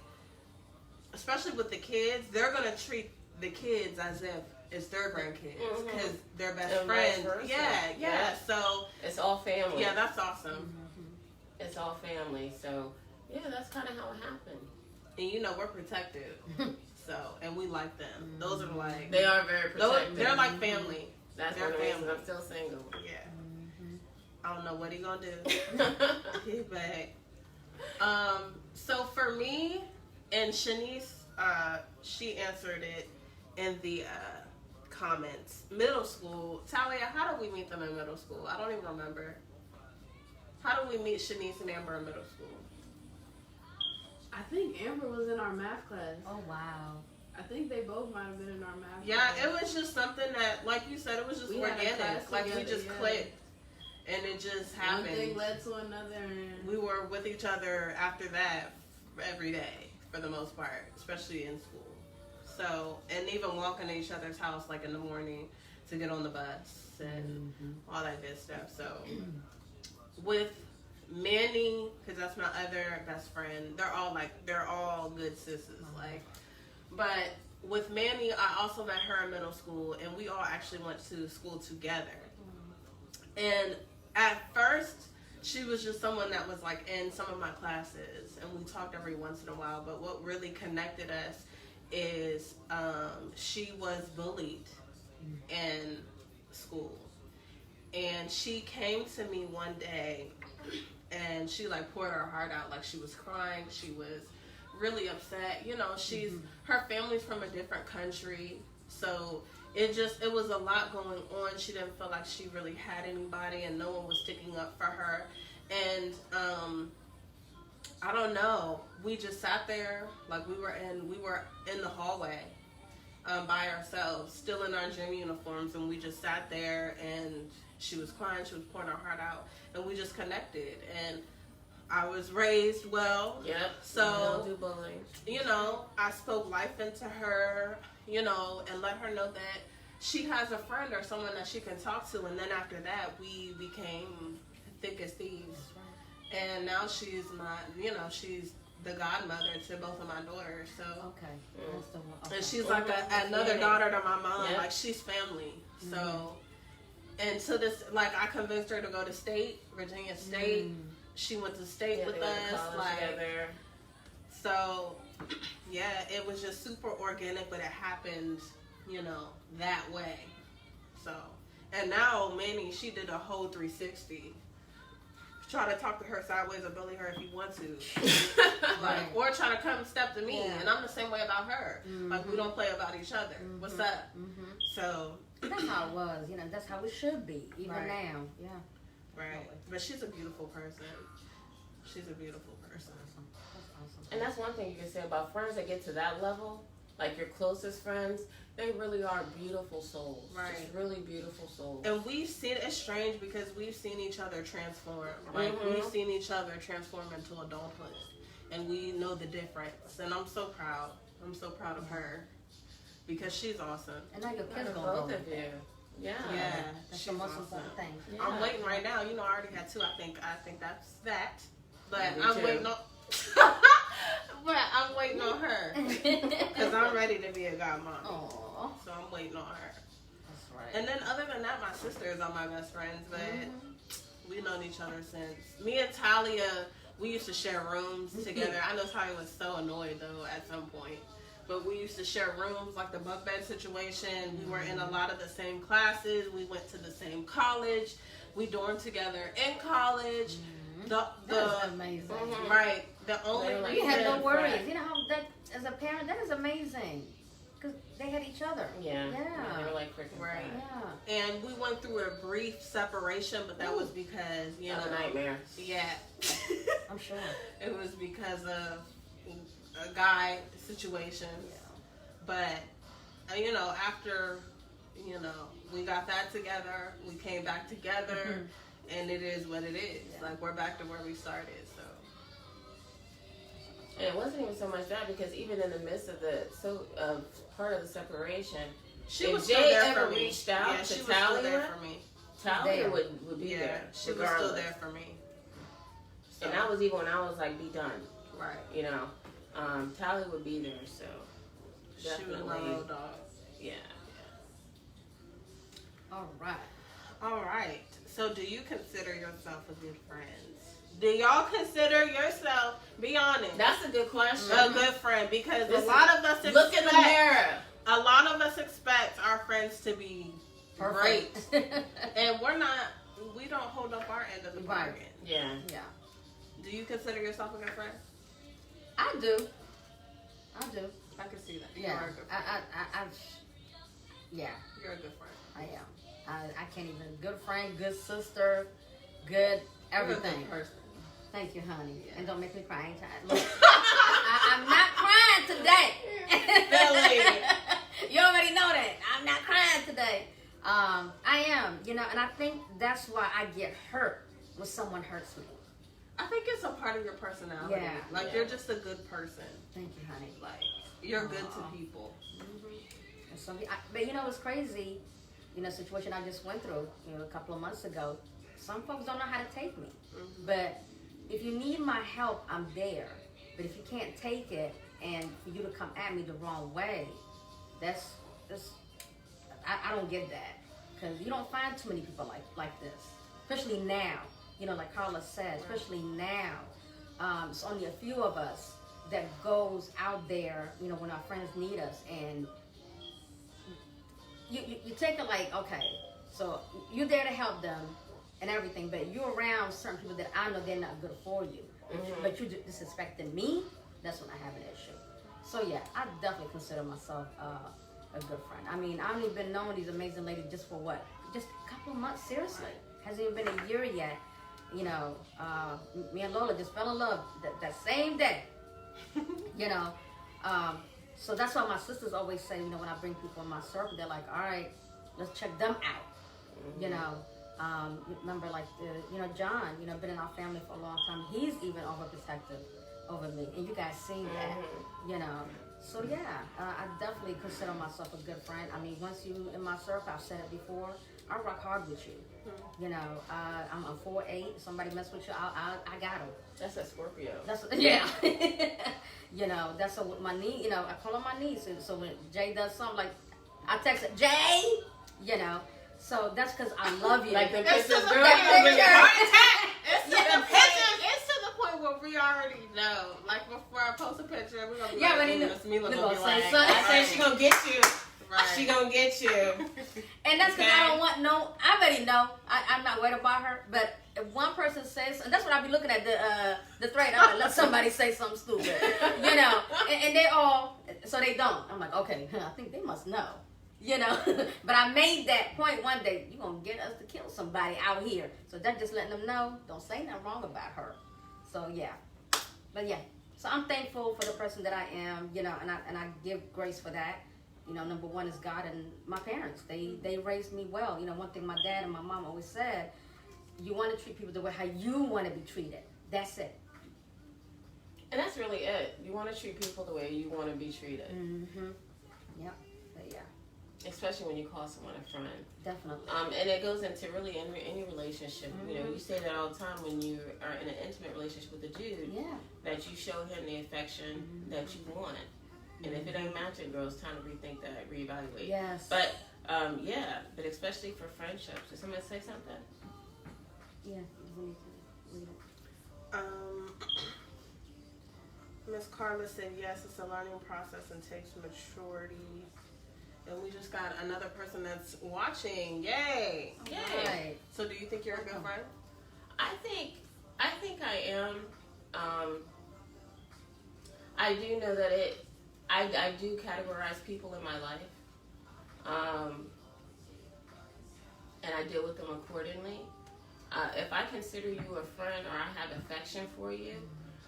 especially with the kids, they're gonna treat the kids as if it's their grandkids because they're best friends. Yeah. So it's all family. Yeah, that's awesome. It's all family. So yeah, that's kind of how it happened. And we're protective. So, and we like them. Those are like, they are very protective. They're like family. That's their one of the reasons family. I'm still single. Yeah. I don't know what he gonna do. He's back. So for me and Shanice, she answered it in the comments. Middle school. Talia, how did we meet them in middle school? I don't even remember. How did we meet Shanice and Amber in middle school? I think Amber was in our math class. Oh, wow. I think they both might have been in our math class. Yeah, it was just something that, like you said, it was just We had a organic. class Like we together, just clicked. And it just happened. One thing led to another. And we were with each other after that every day, for the most part, especially in school. So, and even walking to each other's house like in the morning to get on the bus and all that good stuff. So, with Manny, because that's my other best friend, they're all good sisters. Like, but with Manny, I also met her in middle school, and we all actually went to school together. And at first, she was just someone that was like in some of my classes, and we talked every once in a while. But what really connected us is she was bullied in school, and she came to me one day, and she like poured her heart out, like she was crying. She was really upset. Her family's from a different country, so. It was a lot going on. She didn't feel like she really had anybody, and no one was sticking up for her. And I don't know. We just sat there, like we were in the hallway by ourselves, still in our gym uniforms, and we just sat there. And she was crying. She was pouring her heart out, and we just connected. And I was raised well. Yep. So don't do bullying. I spoke life into her. And let her know that she has a friend or someone that she can talk to. And then after that, we became thick as thieves. And now she's she's the godmother to both of my daughters. So Okay. and she's like another daughter to my mom. Yep. Like she's family. So, and to this, like I convinced her to go to Virginia State. She went to state with us. Together. So. Yeah, it was just super organic, but it happened, that way. So, and now Manny, she did a whole 360. Try to talk to her sideways or bully her if you want to. Or try to come step to me. Yeah. And I'm the same way about her. Like, we don't play about each other. What's up? So. That's how it was. That's how it should be, even now. Yeah. Right. But she's a beautiful person. She's a beautiful person. And that's one thing you can say about friends that get to that level, like your closest friends, they really are beautiful souls. Right. Just really beautiful souls. And we've seen, it's strange because we've seen each other transform. Like, we've seen each other transform into adulthood. And we know the difference. And I'm so proud. I'm so proud of her. Because she's awesome. And now your kids And gonna go both with of it. you. Yeah. Yeah. That's She's the most awesome. important thing. Yeah. I'm waiting right now. I already had two. I think that's that. But Me I'm too. waiting on... But I'm waiting on her. Because I'm ready to be a godmommy. Aww. So I'm waiting on her. That's right. And then other than that, my sisters are my best friends. But we've known each other since. Me and Talia, we used to share rooms together. I know Talia was so annoyed, though, at some point. But we used to share rooms, like the bunk bed situation. We were in a lot of the same classes. We went to the same college. We dormed together in college. That's amazing. Right. The only They're like You had no friend, worries. friend. You know how that, as a parent, that is amazing. Because they had each each other. Yeah. Yeah. They were like freaking Right. bad. Yeah. And we went through a brief separation, but that was because, you know, A nightmare. yeah. I'm sure. It was because of a guy situation. Yeah. But, you know, after, you know, we got that together, we came back together, and it is what it is. Yeah. Like, we're back to where we started, so. And it wasn't even so much that, because even in the midst of part of the separation, She if was Jay still there ever for me. reached out Yeah, to she was still there Talia, for me. Talia There. would be Yeah, there. she was regardless. still there for me. So, And that was even when I was like, be done. right. You know, Talia would be there. So She was my definitely, little dog. yeah. All right. All right. So, do you consider yourself a good friend? Do y'all consider yourself, be honest, That's a good question. a good friend? Because Listen, a lot of us expect, Look in the mirror. a lot of us expect our friends to be great, Perfect. and we don't hold up our end of the Right. bargain. Yeah. Yeah. Do you consider yourself a good friend? I do. I do. I can see that. Yeah. You're a good friend. Yeah. You're a good friend. I am. I can't even. Good friend, good sister, good You're a everything. good person. Thank you, honey. Yeah. And don't make me cry. Ain't I? Look, I'm not crying today. Billy. You already know that. I'm not crying today. I am, you know, and I think that's why I get hurt when someone hurts me. I think it's a part of your personality. Yeah. Like, Yeah. you're just a good person. Thank you, honey. Like, you're good Aw. to people. And but you know, it's crazy. You know, situation I just went through, you know, a couple of months ago. Some folks don't know how to take me. But if you need my help, I'm there. But if you can't take it, and for you to come at me the wrong way, that's I don't get that, because you don't find too many people like this, especially now. You know, like Carla said, especially now, it's only a few of us that goes out there. You know, when our friends need us, and you take it like, okay, so you're there to help them and everything, but you're around certain people that I know they're not good for you. But you disrespecting me, that's when I have an issue. So yeah, I definitely consider myself a good friend. I mean, I've only been knowing these amazing ladies just for what? Just a couple of months, seriously. Hasn't even been a year yet. You know, me and Lola just fell in love that same day. You know, so that's why my sisters always say, you know, when I bring people in my circle, they're like, all right, let's check them out. You know, remember like, you know, John, you know, been in our family for a long time. He's even overprotective over me. And you guys seen that, you know. So yeah, I definitely consider myself a good friend. I mean, once you in my circle, I've said it before, I rock hard with you. You know, I'm a 4'8". Somebody mess with you, I got them. That's a Scorpio. That's yeah. You know, that's what my niece. You know, I call her my niece. So when Jay does something, like I text her, Jay. You know, so that's because I love you. Like the It's pictures, to the girl. point you where been it's to the point where we already know. Like, before I post a picture, we're gonna be Yeah, like, but then Miss Mila they gonna gonna be say like, something. I said she gonna get you. right. She gonna get you. And that's because I Okay. don't want no. I already know. I'm not worried about her. But if one person says, and that's what I be looking at the thread. I'm like, let somebody say something stupid, you know. And they all, so they don't. I'm like, okay, I think they must know, you know. But I made that point one day. You gonna get us to kill somebody out here. So that's just letting them know. Don't say nothing wrong about her. So yeah, but yeah. So I'm thankful for the person that I am, you know, and I give grace for that. You know, number one is God and my parents. They raised me well. You know, one thing my dad and my mom always said, you want to treat people the way how you want to be treated. That's it. And that's really it. You want to treat people the way you want to be treated. Mm-hmm. Yep. But yeah, Especially when you call someone a friend. definitely. And it goes into really any relationship. You know, you say that all the time when you are in an intimate relationship with a dude, Yeah. that you show him the affection that you want. And if it ain't matching, girl, it's time to rethink that, reevaluate. Yes. But, yeah, but especially for friendships. Did somebody say something? Yeah. We need to read it. Miss Carla said, yes, it's a learning process and takes maturity. And we just got another person that's watching. Yay! Yay. Right. So do you think you're a good friend? I think I am. I do know that I do categorize people in my life. And I deal with them accordingly. If I consider you a friend or I have affection for you,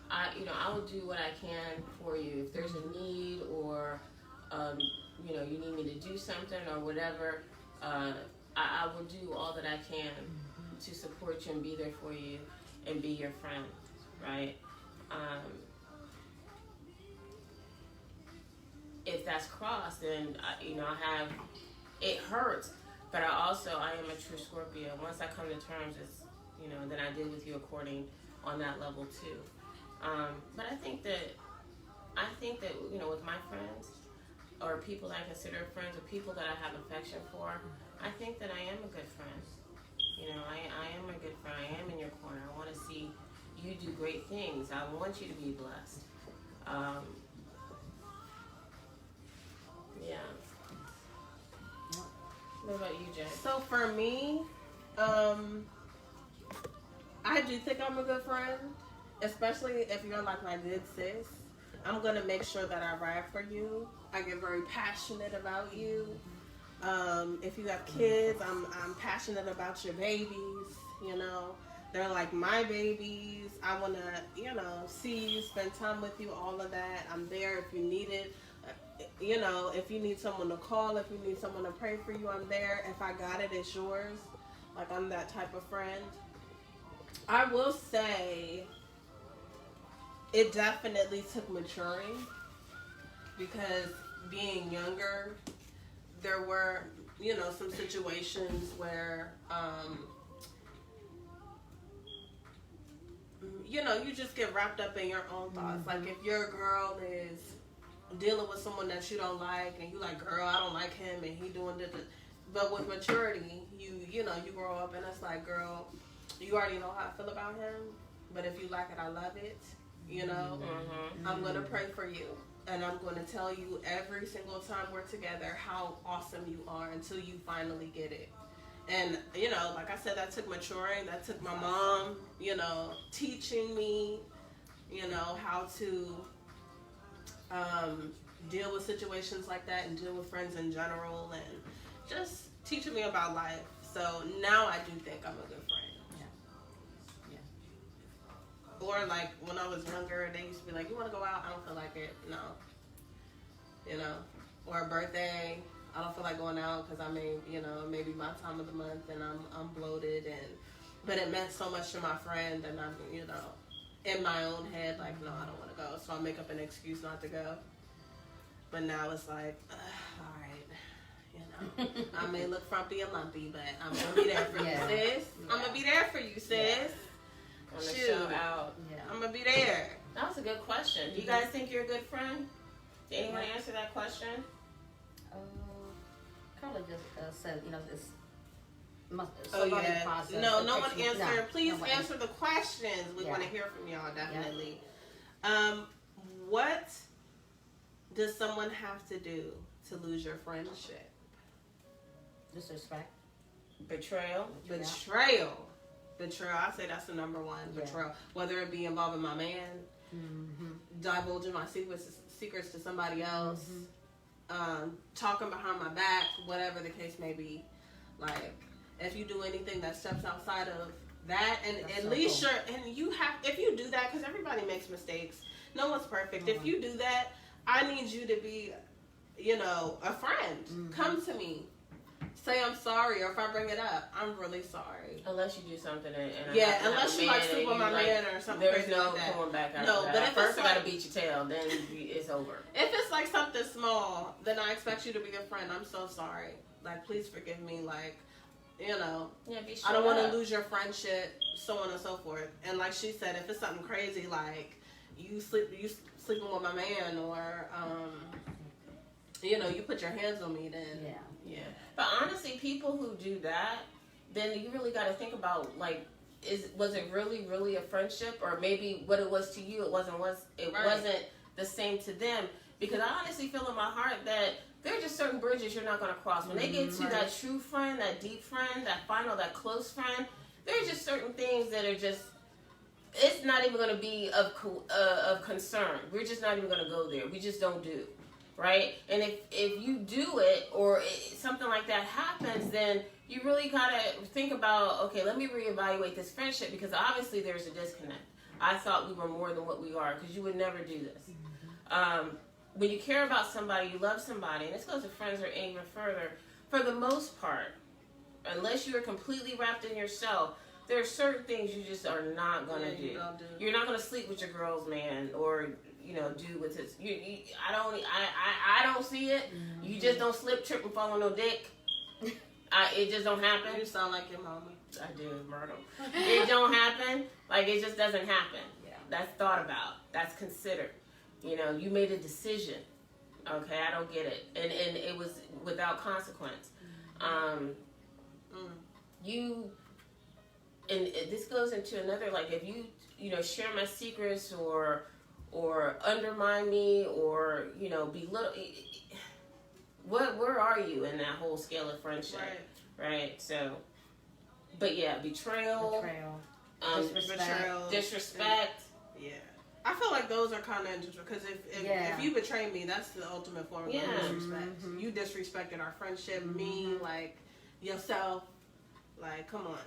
I will do what I can for you. If there's a need or, you need me to do something or whatever, I will do all that I can to support you and be there for you and be your friend, right? If that's crossed, then it hurts. But I am a true Scorpio. Once I come to terms, it's then I deal with you according on that level too. But I think that with my friends or people that I consider friends or people that I have affection for, I think that I am a good friend. I am a good friend. I am in your corner. I want to see you do great things. I want you to be blessed. Yeah. What about you, Jay? So for me, I do think I'm a good friend, especially if you're like my good sis. I'm gonna make sure that I ride for you. I get very passionate about you. If you have kids, I'm passionate about your babies. They're like my babies. I wanna see you, spend time with you, all of that. I'm there if you need it. If you need someone to call, if you need someone to pray for you, I'm there. If I got it, it's yours. Like, I'm that type of friend. I will say it definitely took maturing, because being younger, there were, some situations where, you just get wrapped up in your own thoughts. Like, if your girl is dealing with someone that you don't like, and you like, girl, I don't like him, and he doing this. But with maturity, you grow up, and it's like, girl, you already know how I feel about him. But if you like it, I love it. I'm gonna pray for you, and I'm gonna tell you every single time we're together how awesome you are until you finally get it. And like I said, that took maturing. That took my mom, teaching me, how to deal with situations like that and deal with friends in general, and just teaching me about life. So now I do think I'm a good friend. Yeah. Or like when I was younger, they used to be like, "You want to go out?" I don't feel like it. No. Or a birthday, I don't feel like going out because maybe my time of the month and I'm bloated, but it meant so much to my friend, and I'm in my own head, like, no, I don't want to go. So I'll make up an excuse not to go. But now it's like, all right, I may look frumpy and lumpy, but I'm going to be there for you, sis. Yeah. I'm going to be there for you, sis. Yeah. On the show out. Yeah. I'm going to be there. That was a good question. Do you guys think you're a good friend? Did anyone answer that question? Carla just said, it's process. No one answered. No, please answer the questions. We want to hear from y'all, definitely. Yeah. What does someone have to do to lose your friendship? Disrespect. Betrayal. I say that's the number one. Betrayal. Whether it be involving my man, divulging my secrets to somebody else, talking behind my back, whatever the case may be. Like, if you do anything that steps outside of that, and that's at so least cool. If you do that, because everybody makes mistakes, no one's perfect. If you do that, I need you to be, a friend. Come to me. Say I'm sorry, or if I bring it up, I'm really sorry. Unless you do something unless you sleep with my man or something. There's no going back out. No, but if first I gotta beat your tail, then it's over. If it's like something small, then I expect you to be a friend. I'm so sorry. Like, please forgive me. Like, be sure I don't want to lose your friendship, so on and so forth. And like she said, if it's something crazy, like you sleeping with my man, or you put your hands on me, then yeah. But honestly, people who do that, then you really got to think about, like, was it really a friendship, or maybe what it was to you, it wasn't the same to them. Because I honestly feel in my heart that there are just certain bridges you're not going to cross. When they get to that true friend, that deep friend, that close friend, there are just certain things that are just, it's not even going to be of concern. We're just not even going to go there. We just don't do. right? And if you do it or something like that happens, then you really gotta think about, okay, let me reevaluate this friendship, because obviously there's a disconnect. I thought we were more than what we are, because you would never do this. When you care about somebody, you love somebody, and this goes to friends or even further, for the most part, unless you are completely wrapped in yourself, there are certain things you just are not gonna do. You're not gonna sleep with your girl's man, or do with his. I don't see it. Mm-hmm. You just don't slip, trip, and fall on no dick. It just don't happen. You sound like your mama. I do, Myrtle. It don't happen. Like, it just doesn't happen. Yeah. That's thought about. That's considered. You made a decision. Okay, I don't get it, and it was without consequence. And this goes into another, like, if you share my secrets or undermine me or belittle, where are you in that whole scale of friendship? Right. So, but yeah, betrayal, disrespect. Yeah. I feel like those are kind of interesting, because if you betray me, that's the ultimate form of disrespect. Mm-hmm. You disrespected our friendship, me, like yourself. Like, come on.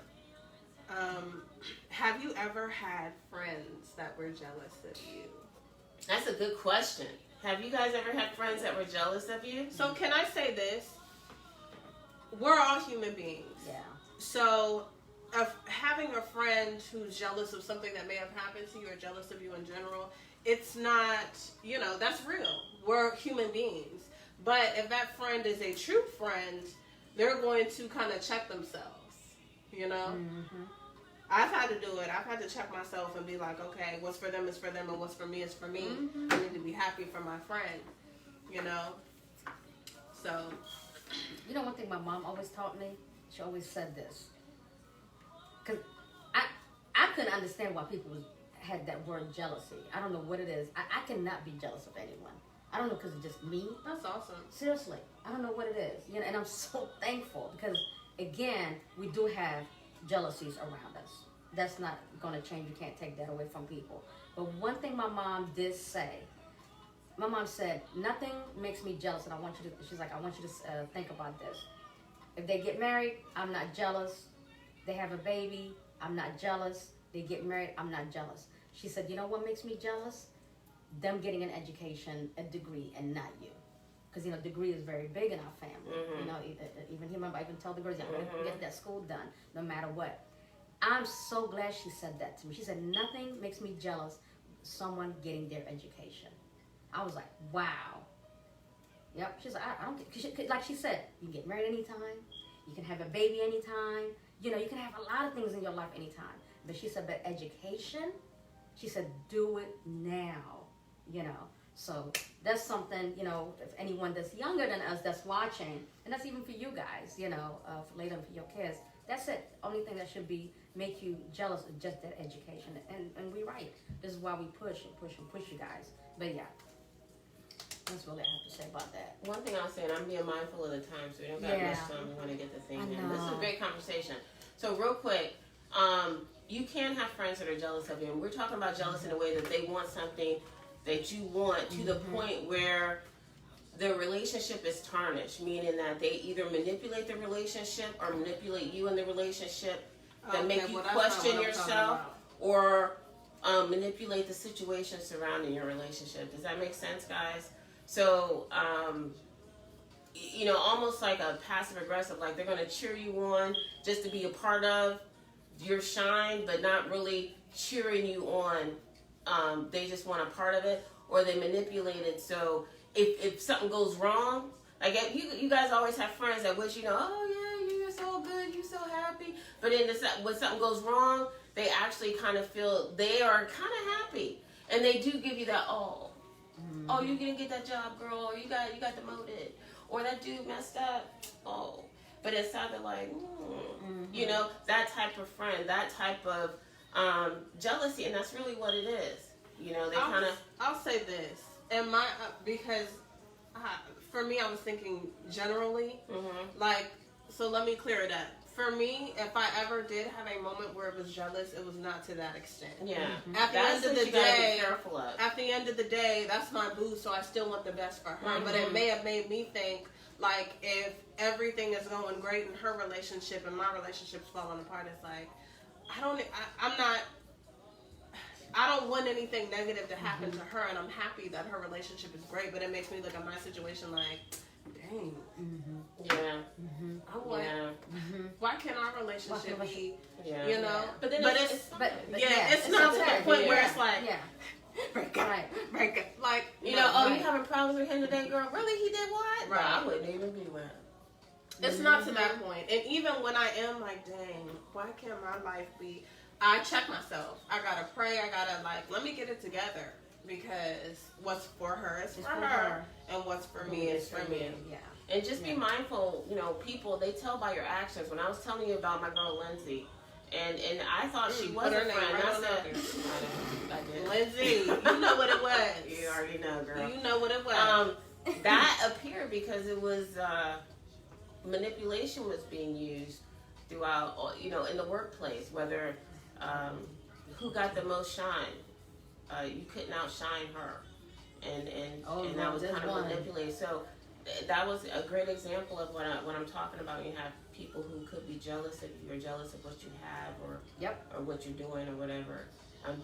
Have you ever had friends that were jealous of you? That's a good question. Have you guys ever had friends that were jealous of you? So can I say this? We're all human beings. Yeah. So having a friend who's jealous of something that may have happened to you, or jealous of you in general, it's not, that's real. We're human beings. But if that friend is a true friend, they're going to kind of check themselves, Mm-hmm. I've had to do it. I've had to check myself and be like, okay, what's for them is for them, and what's for me is for me. Mm-hmm. I need to be happy for my friend, So. One thing my mom always taught me, she always said this. Because I couldn't understand why people had that word jealousy. I don't know what it is. I cannot be jealous of anyone. I don't know, because it's just me. That's awesome. Seriously. I don't know what it is. And I'm so thankful, because, again, we do have jealousies around us. That's not going to change. You can't take that away from people. But one thing my mom did say, my mom said, nothing makes me jealous, and she's like, I want you to think about this. If they get married, I'm not jealous. They have a baby, I'm not jealous. They get married, I'm not jealous. She said, you know what makes me jealous? Them getting an education, a degree, and not you. Because, degree is very big in our family. Mm-hmm. Even him, I even tell the girls, I'm going to get that school done, no matter what. I'm so glad she said that to me. She said, nothing makes me jealous, someone getting their education. I was like, wow. Yep. She's like, I don't get, like she said, you can get married anytime. You can have a baby anytime. You can have a lot of things in your life anytime. But she said, but education, she said, do it now. So that's something, if anyone that's younger than us that's watching, and that's even for you guys, for later for your kids, that's it. Only thing that should make you jealous is just that education. And we're right. This is why we push you guys. But yeah. That's really I have to say about that. One thing I'll say, and I'm being mindful of the time, so we don't got much time. We want to get the thing in. This is a great conversation. So real quick, you can have friends that are jealous of you, and we're talking about jealous in a way that they want something that you want to the point where the relationship is tarnished, meaning that they either manipulate the relationship or manipulate you in the relationship, that make you question yourself, or manipulate the situation surrounding your relationship. Does that make sense, guys? So, almost like a passive aggressive, like they're going to cheer you on just to be a part of your shine, but not really cheering you on. They just want a part of it, or they manipulate it. So if something goes wrong, like you guys always have friends that wish, oh yeah, you're so good, you're so happy. But then when something goes wrong, they actually kind of feel they are kind of happy. And they do give you that, oh, you didn't get that job, girl, or you got demoted, or that dude messed up, oh. But inside they're like, that type of friend, that type of jealousy, and that's really what it is. They kind of. I'll say this, and because for me, I was thinking generally, like, so let me clear it up. For me, if I ever did have a moment where it was jealous, it was not to that extent. Yeah. At the That's end of what the you gotta day, be careful of. at the end of the day, that's my boo, so I still want the best for her. But it may have made me think, like, if everything is going great in her relationship and my relationship's falling apart, it's like, I don't want anything negative to happen to her, and I'm happy that her relationship is great, but it makes me look at my situation like, dang. Yeah. I want, why can't our relationship be, Yeah. you know? But then it's yeah, it's not to okay. the point where Yeah. it's like, Yeah. break up, break up. Like, You know, oh, you having problems with him today, girl? Really? He did what? Right. No, I wouldn't even be with him. it's not to that point. And even when I am like, dang, why can't my life be? I check myself. I gotta pray. I gotta let me get it together, because what's for her is for her, and what's for me is for me. Yeah. And just be mindful, you know, people, they tell by your actions. When I was telling you about my girl Lindsay, and I thought she was put her a name friend. right I on said, there. I did. Lindsay, you know what it was. You already know, girl. You know what it was. That appeared because it was manipulation was being used throughout, you know, in the workplace, whether who got the most shine. You couldn't outshine her, and that was kind of manipulated. So that was a great example of what I'm talking about. You have people who could be jealous if you're jealous of what you have, or what you're doing, or whatever.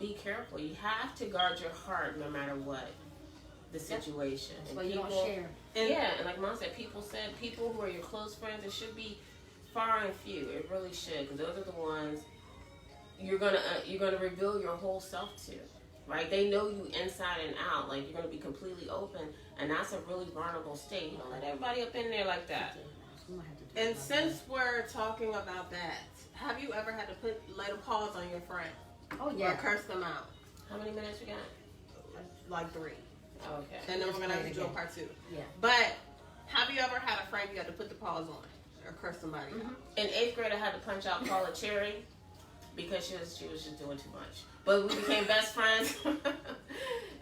Be careful. You have to guard your heart no matter what the situation. So you don't share. And like Mom said, people who are your close friends, it should be far and few. It really should, because those are the ones you're gonna reveal your whole self to, right? They know you inside and out. Like, you're gonna be completely open, and that's a really vulnerable state. You don't let everybody up in there like that. And since we're talking about that, have you ever had to lay a pause on your friend? Oh yeah. Or curse them out? How many minutes we got? Like 3. Okay. And then we're gonna have to do a part 2. Yeah. But have you ever had a friend you had to put the pause on or curse somebody out? In 8th grade, I had to punch out Paula Cherry because she was just doing too much. But we became best friends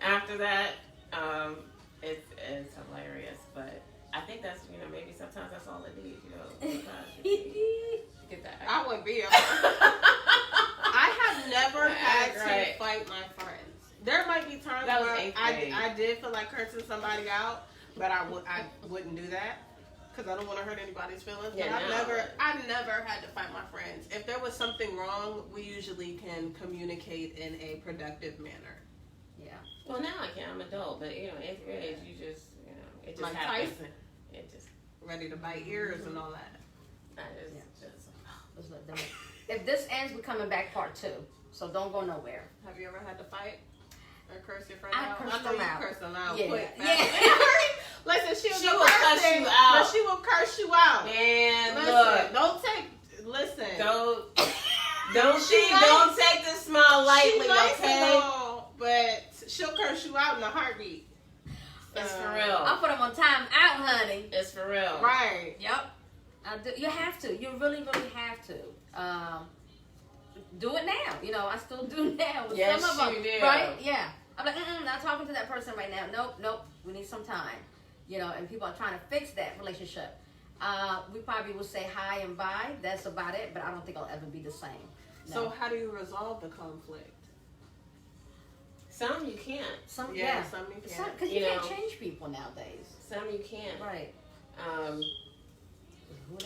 after that. It's hilarious, but I think that's, you know, maybe sometimes that's all it needs, you know. Get that. I would be. I have never had to fight my friends. There might be times where I did feel like cursing somebody out, but I wouldn't do that because I don't want to hurt anybody's feelings. Yeah, but I've never had to fight my friends. If there was something wrong, we usually can communicate in a productive manner. Yeah. Well, now I can. I'm adult, but you know, 8th grade, you just, you know, it just like happens. Tyson. It just Ready to bite ears and all that. If this ends, we're coming back part 2. So don't go nowhere. Have you ever had to fight or curse your friend I out? cursed I know them you out. curse them out Yeah. quick. Yeah. Listen, She will cuss you out. but she will curse you out. and Listen, look, listen. don't take this smile lightly, She likes okay? it all, but she'll curse you out in a heartbeat. It's for I'll real. put them on time out, honey. It's for real. Right. Yep. You have to. You really, really have to. Do it now. You know, I still do now with Yes, some of them. you do. Right? Yeah. I'm like, not talking to that person right now. Nope. We need some time. You know, and people are trying to fix that relationship. We probably will say hi and bye. That's about it. But I don't think I'll ever be the same. No. So how do you resolve the conflict? Some you can't. Some you can't. Because you can't change people nowadays. Some you can't. Right.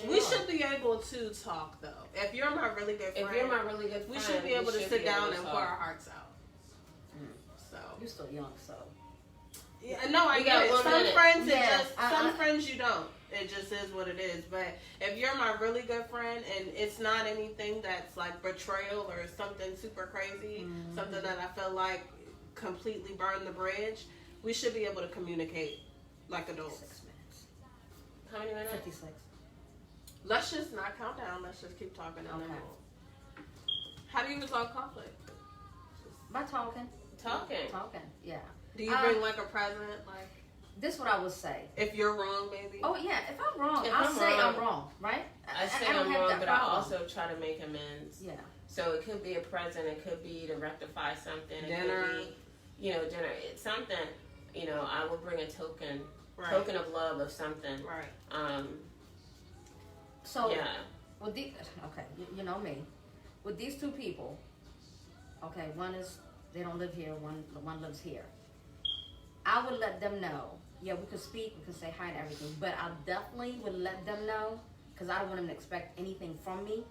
We should be able to talk though. If you're my really good friend, we should be able to sit down and pour our hearts out. So you're still young, so. Yeah, no, I get it. Some friends, some friends you don't. It just is what it is. But if you're my really good friend and it's not anything that's like betrayal or something super crazy, something that I feel like completely burned the bridge, we should be able to communicate like adults. 6 minutes. How many minutes? 56. Let's just not count down. Let's just keep talking. And then how do you resolve conflict? By talking. Talking. Yeah. Do you bring like a present? Like this is what I would say. If you're wrong, maybe. Oh yeah. If I'm wrong, I'll say I'm wrong. Right? I say don't I'm have wrong, that but problem. I also try to make amends. Yeah. So it could be a present. It could be to rectify something. Dinner. It could be, dinner. It's something. I will bring a token of love of something. Right. So yeah. With the okay, you know me. With these two people, okay, one is they don't live here, one lives here. I would let them know. Yeah, we could speak, we could say hi and everything, but I definitely would let them know, because I don't want them to expect anything from me,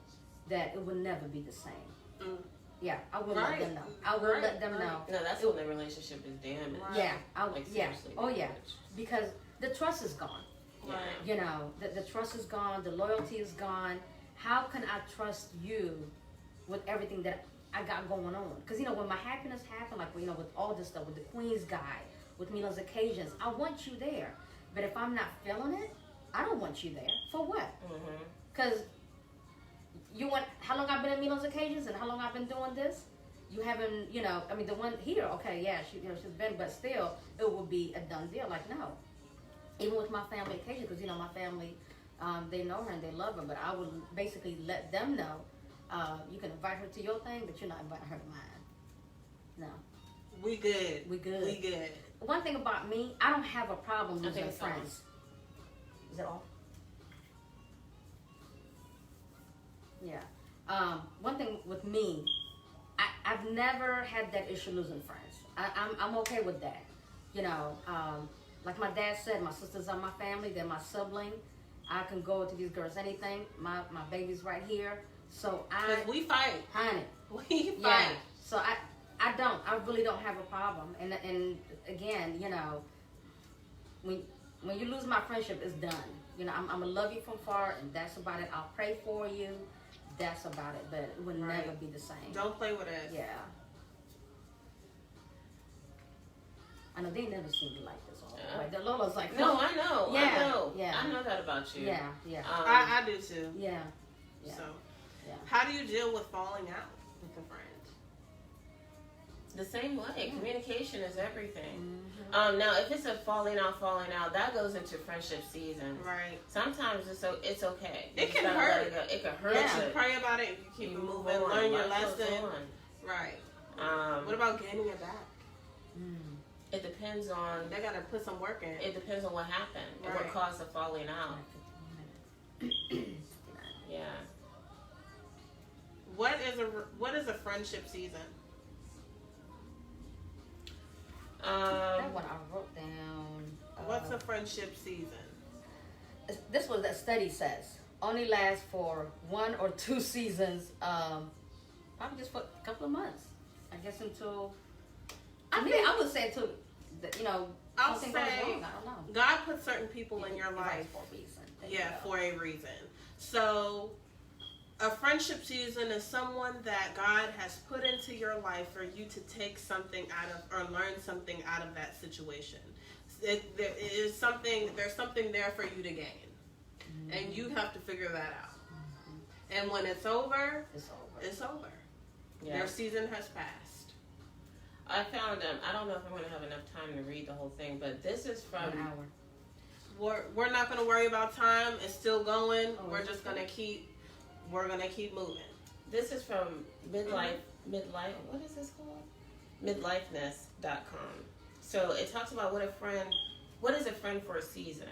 that it would never be the same. Mm. Yeah, I would Right. let them know. I would let them know. No, that's when the relationship is damaged. Right. Yeah, I would. Like, Yeah. seriously Oh yeah, damaged. because the trust is gone. Yeah. You know, the trust is gone, the loyalty is gone. How can I trust you with everything that I got going on? Because, you know, when my happiness happened, like, you know, with all this stuff, with the Queen's Guide, with Mila's occasions, I want you there. But if I'm not feeling it, I don't want you there. For what? Because you want, how long I've been at Mila's occasions and how long I've been doing this? You haven't, you know, I mean, the one here, okay, yeah, she, you know, she's been, but still, it would be a done deal. Like, no. Even with my family occasion, because, you know, my family, they know her and they love her, but I would basically let them know, you can invite her to your thing, but you're not inviting her to mine. No. We good. We good. We good. One thing about me, I don't have a problem I losing think it's friends. Is that all? Yeah. One thing with me, I've never had that issue losing friends. I'm okay with that. You know, like my dad said, my sisters are my family. They're my sibling. I can go to these girls anything. My baby's right here. So Because we fight. honey, We fight. yeah. So I really don't have a problem. And again, you know, when you lose my friendship, it's done. You know, I'm gonna love you from far, and that's about it. I'll pray for you. That's about it. But it would Right. never be the same. Don't play with us. Yeah. I know they never seen me like this all the way. The Lola's like, No, I know. Yeah, I know. yeah. I know that about you. Yeah, yeah, I do too. yeah, yeah. So, Yeah. how do you deal with falling out with a friend? The same way. Communication is everything. Mhm. Now, if it's a falling out, that goes into friendship season. Right. Sometimes it's okay. It You just can gotta hurt. let it go. It can hurt. Yeah. You but pray about it. You keep you it move moving. on. Learn your Life goes lesson. on. Right. Um, What about gaining it back? Mm. it depends on. They gotta put some work in. It depends on what happened and what Right. caused the falling out. Yeah. What is a friendship season? That one I wrote down. What's a friendship season? This was that study says only lasts for 1 or 2 seasons. Probably just for a couple of months. I guess until. I would say until you know. I'll something goes say wrong. I don't know. God put certain people in your It's life. for a reason. There you Yeah, go. for a reason. So, a friendship season is someone that God has put into your life for you to take something out of or learn something out of that situation. There's something there for you to gain, and you have to figure that out. And when it's over, It's over. it's over. Yeah. Their season has passed. I found I don't know if I'm going to have enough time to read the whole thing, but this is from 1 hour. We're not going to worry about time. It's still going. Oh, We're is just it? going to keep moving. This is from midlife. What is this called? Midlifeness.com. So it talks about what is a friend for a season.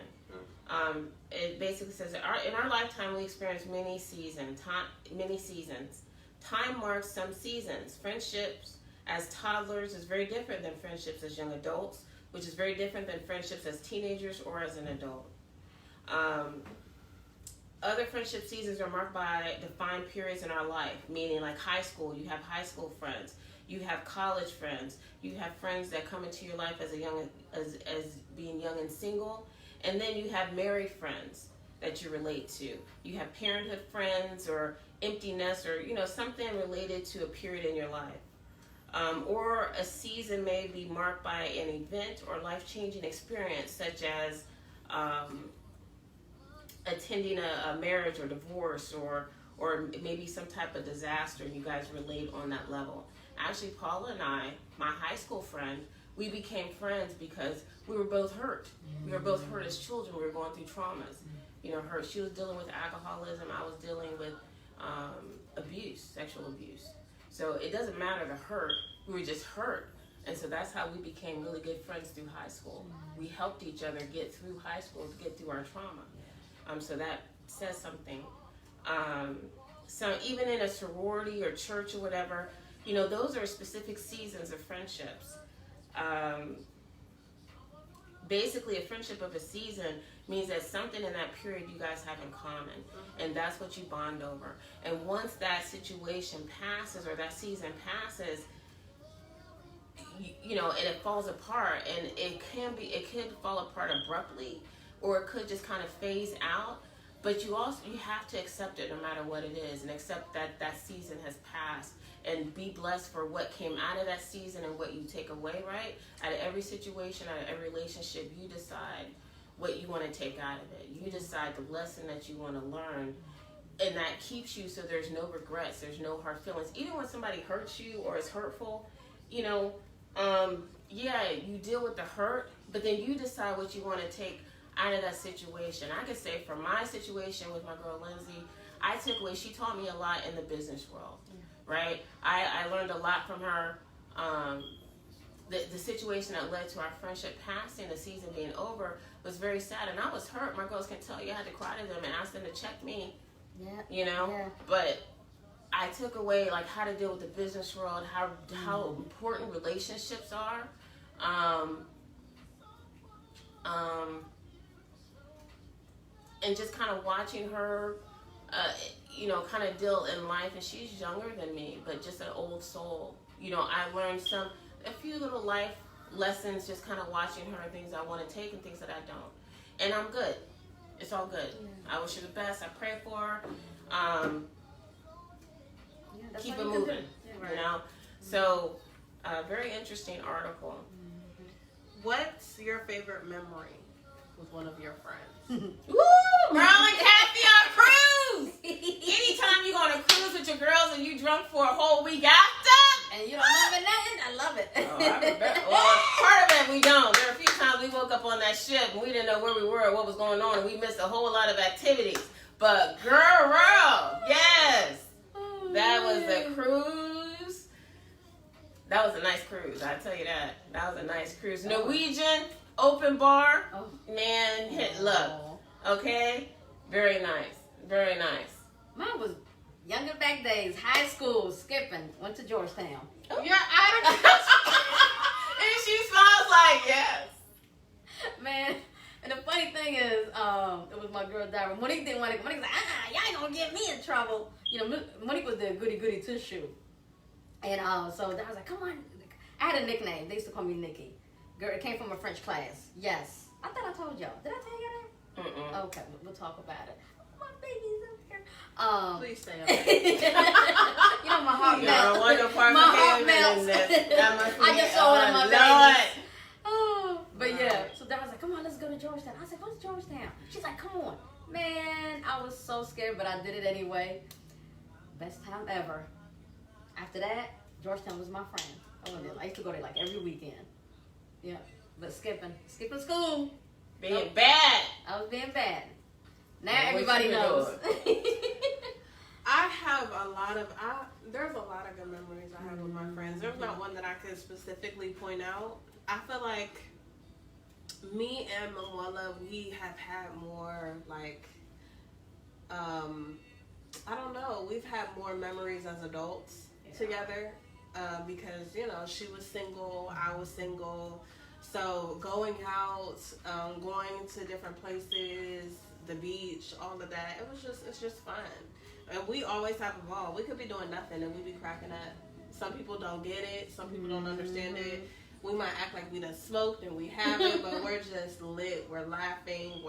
It basically says that in our lifetime we experience many seasons. Time marks some seasons. Friendships as toddlers is very different than friendships as young adults, which is very different than friendships as teenagers or as an adult. Other friendship seasons are marked by defined periods in our life, meaning like high school, you have high school friends, you have college friends, you have friends that come into your life as being young and single, and then you have married friends that you relate to. You have parenthood friends or emptiness or something related to a period in your life. Or a season may be marked by an event or life-changing experience, such as attending a marriage or divorce, or maybe some type of disaster, and you guys relate on that level. Actually, Paula and I, my high school friend, we became friends because we were both hurt. We were both hurt as children. We were going through traumas. Her, she was dealing with alcoholism. I was dealing with sexual abuse. So it doesn't matter the hurt. We were just hurt. And so that's how we became really good friends through high school. We helped each other get through high school to get through our trauma. So that says something. So even in a sorority or church or whatever, you know, those are specific seasons of friendships. Basically, a friendship of a season means that something in that period you guys have in common, and that's what you bond over. And once that situation passes or that season passes, you know, and it falls apart, and it could fall apart abruptly, or it could just kind of phase out. But you have to accept it no matter what it is, and accept that that season has passed, and be blessed for what came out of that season and what you take away, right? Out of every situation, out of every relationship, you decide what you want to take out of it. You decide the lesson that you want to learn, and that keeps you so there's no regrets, there's no hard feelings. Even when somebody hurts you or is hurtful, you know, yeah, you deal with the hurt, but then you decide what you want to take out of that situation. I could say for my situation with my girl Lindsay, I took away, she taught me a lot in the business world, right? I learned a lot from her. The situation that led to our friendship passing, the season being over, was very sad, and I was hurt. My girls can tell you, I had to cry to them and ask them to check me, you know? But I took away like how to deal with the business world, how important relationships are. And just kind of watching her, you know, kind of deal in life. And she's younger than me, but just an old soul. You know, I learned a few little life lessons just kind of watching her, things I want to take and things that I don't. And I'm good. It's all good. I wish her the best. I pray for her. Keep it moving, you know? So, very interesting article. What's your favorite memory with one of your friends? Woo! Merle and Kathy on a cruise! Anytime you go on a cruise with your girls and you drunk for a whole week after, and you don't remember nothing, I love it. Well, part of it we don't. There are a few times we woke up on that ship and we didn't know where we were or what was going on, and we missed a whole lot of activities. But girl, yes! That was a cruise. That was a nice cruise, I tell you that. That was a nice cruise. Norwegian, open bar. Man, hit love. Okay? Very nice. Very nice. Mine was younger back days, high school, skipping, went to Georgetown. You're out of And she smiles like, yes. Man, and the funny thing is, it was my girl Dara. Monique didn't want to. Monique was like, y'all ain't gonna get me in trouble. You know, Monique was the goody tissue. And so Dara was like, come on. I had a nickname. They used to call me Nikki. Girl, it came from a French class. Yes. I thought I told y'all. Did I tell you that? Okay, we'll talk about it. My baby's up here. Please stay up there. You know, my heart melts. My heart melts. I just saw one of my babies. Oh, but yeah. So Dara was like, come on, let's go to Georgetown. I said, what's Georgetown? She's like, come on. Man, I was so scared, but I did it anyway. Best time ever. After that, Georgetown was my friend. I used to go there like every weekend. Yeah, but skipping school. Being bad. I was being bad. Now everybody knows. I have there's a lot of good memories I have with my friends. There's not one that I could specifically point out. I feel like me and Manuela, we have had more like, I don't know, we've had more memories as adults together. Because, you know, she was single, I was single. So going out, going to different places, the beach, all of that, it's just fun. And we always have a ball. We could be doing nothing and we be cracking up. Some people don't get it. Some people don't understand it. We might act like we done smoked and we haven't, but we're just lit. We're laughing.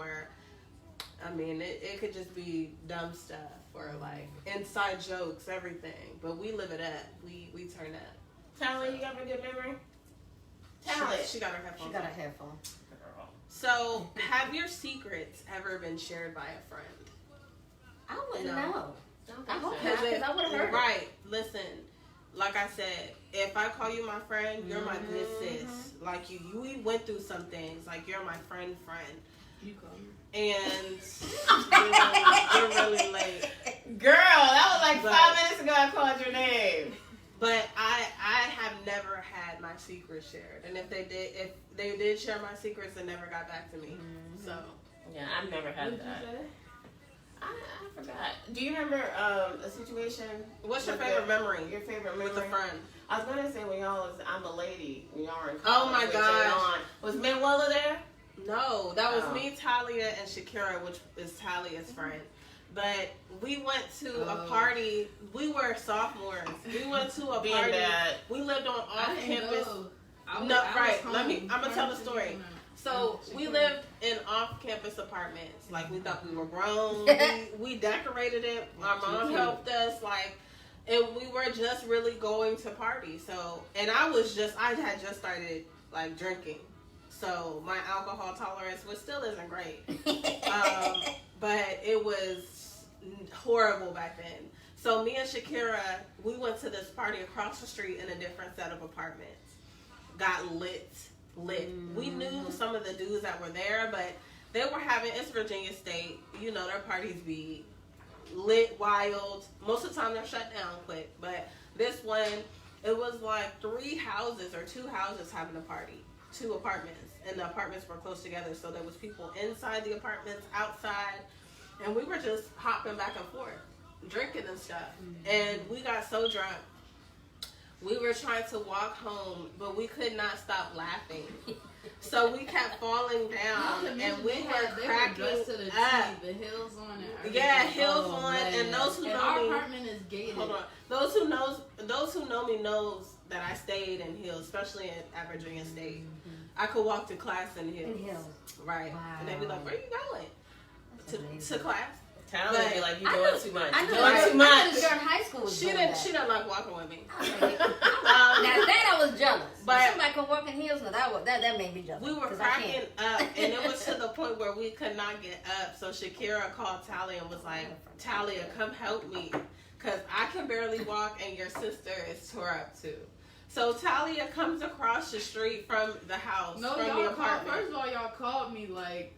It could just be dumb stuff or like inside jokes, everything. But we live it up. We turn up. Talent, you got a good memory? Talent. She got her headphones. She got a headphone. So, have your secrets ever been shared by a friend? I wouldn't know. I hope so. not, because I would have heard. Right. Listen, like I said, if I call you my friend, you're my good sis. Like we went through some things. Like you're my friend. You call me. And you're really late. Girl, that was like 5 minutes ago I called your name. But I have never had my secrets shared. And if they did share my secrets, it never got back to me. So yeah, I've never had that. I forgot. Do you remember a situation? What's your with favorite memory? Your favorite memory With a friend. I was gonna say when y'all was I'm a lady when y'all were in Oh college. my with gosh. Jayon. Was Manuela there? No, that was Oh. me, Talia, and Shakira, which is Talia's friend. But we went to a party. We were sophomores. We went to a Being party. bad. We lived on I off didn't campus. go. No, I was right. home. I'm gonna tell the story. So we Shakira. lived in off-campus apartments. Like we thought we were grown. we decorated it. Our mom helped us. Like, and we were just really going to party. So, and I had just started like drinking. So my alcohol tolerance, which still isn't great, but it was horrible back then. So me and Shakira, we went to this party across the street in a different set of apartments. Got lit. We knew some of the dudes that were there, but they were having, it's Virginia State, you know, their parties be lit, wild. Most of the time they're shut down quick, but this one, it was like 3 houses or 2 houses having a party, 2 apartments, and the apartments were close together, so there was people inside the apartments, outside, and we were just hopping back and forth, drinking and stuff, and we got so drunk. We were trying to walk home, but we could not stop laughing. So we kept falling down, and we were cracking dressed to the up. T, the heels on and everything. Yeah, heels on, man. and those who and know our me. apartment is gated. Hold on. Those who know me knows that I stayed in heels, especially at Virginia State. I could walk to class in heels. Right. Wow. And they'd be like, "Where you going?" To class. Talent would be like, you I doing knew- too much. I You knew doing this too much. girl in high school was She doing didn't. that. She didn't like walking with me. Now that I was jealous. But- But somebody could walk in heels, now that made me jealous. We were 'cause I cracking can't. up, and it was to the point where we could not get up. So Shakira called Talia and was like, "Talia, come help me, cause I can barely walk, and your sister is tore up too." So Talia comes across the street from the house, No, from the y'all called. apartment. First of all, y'all called me like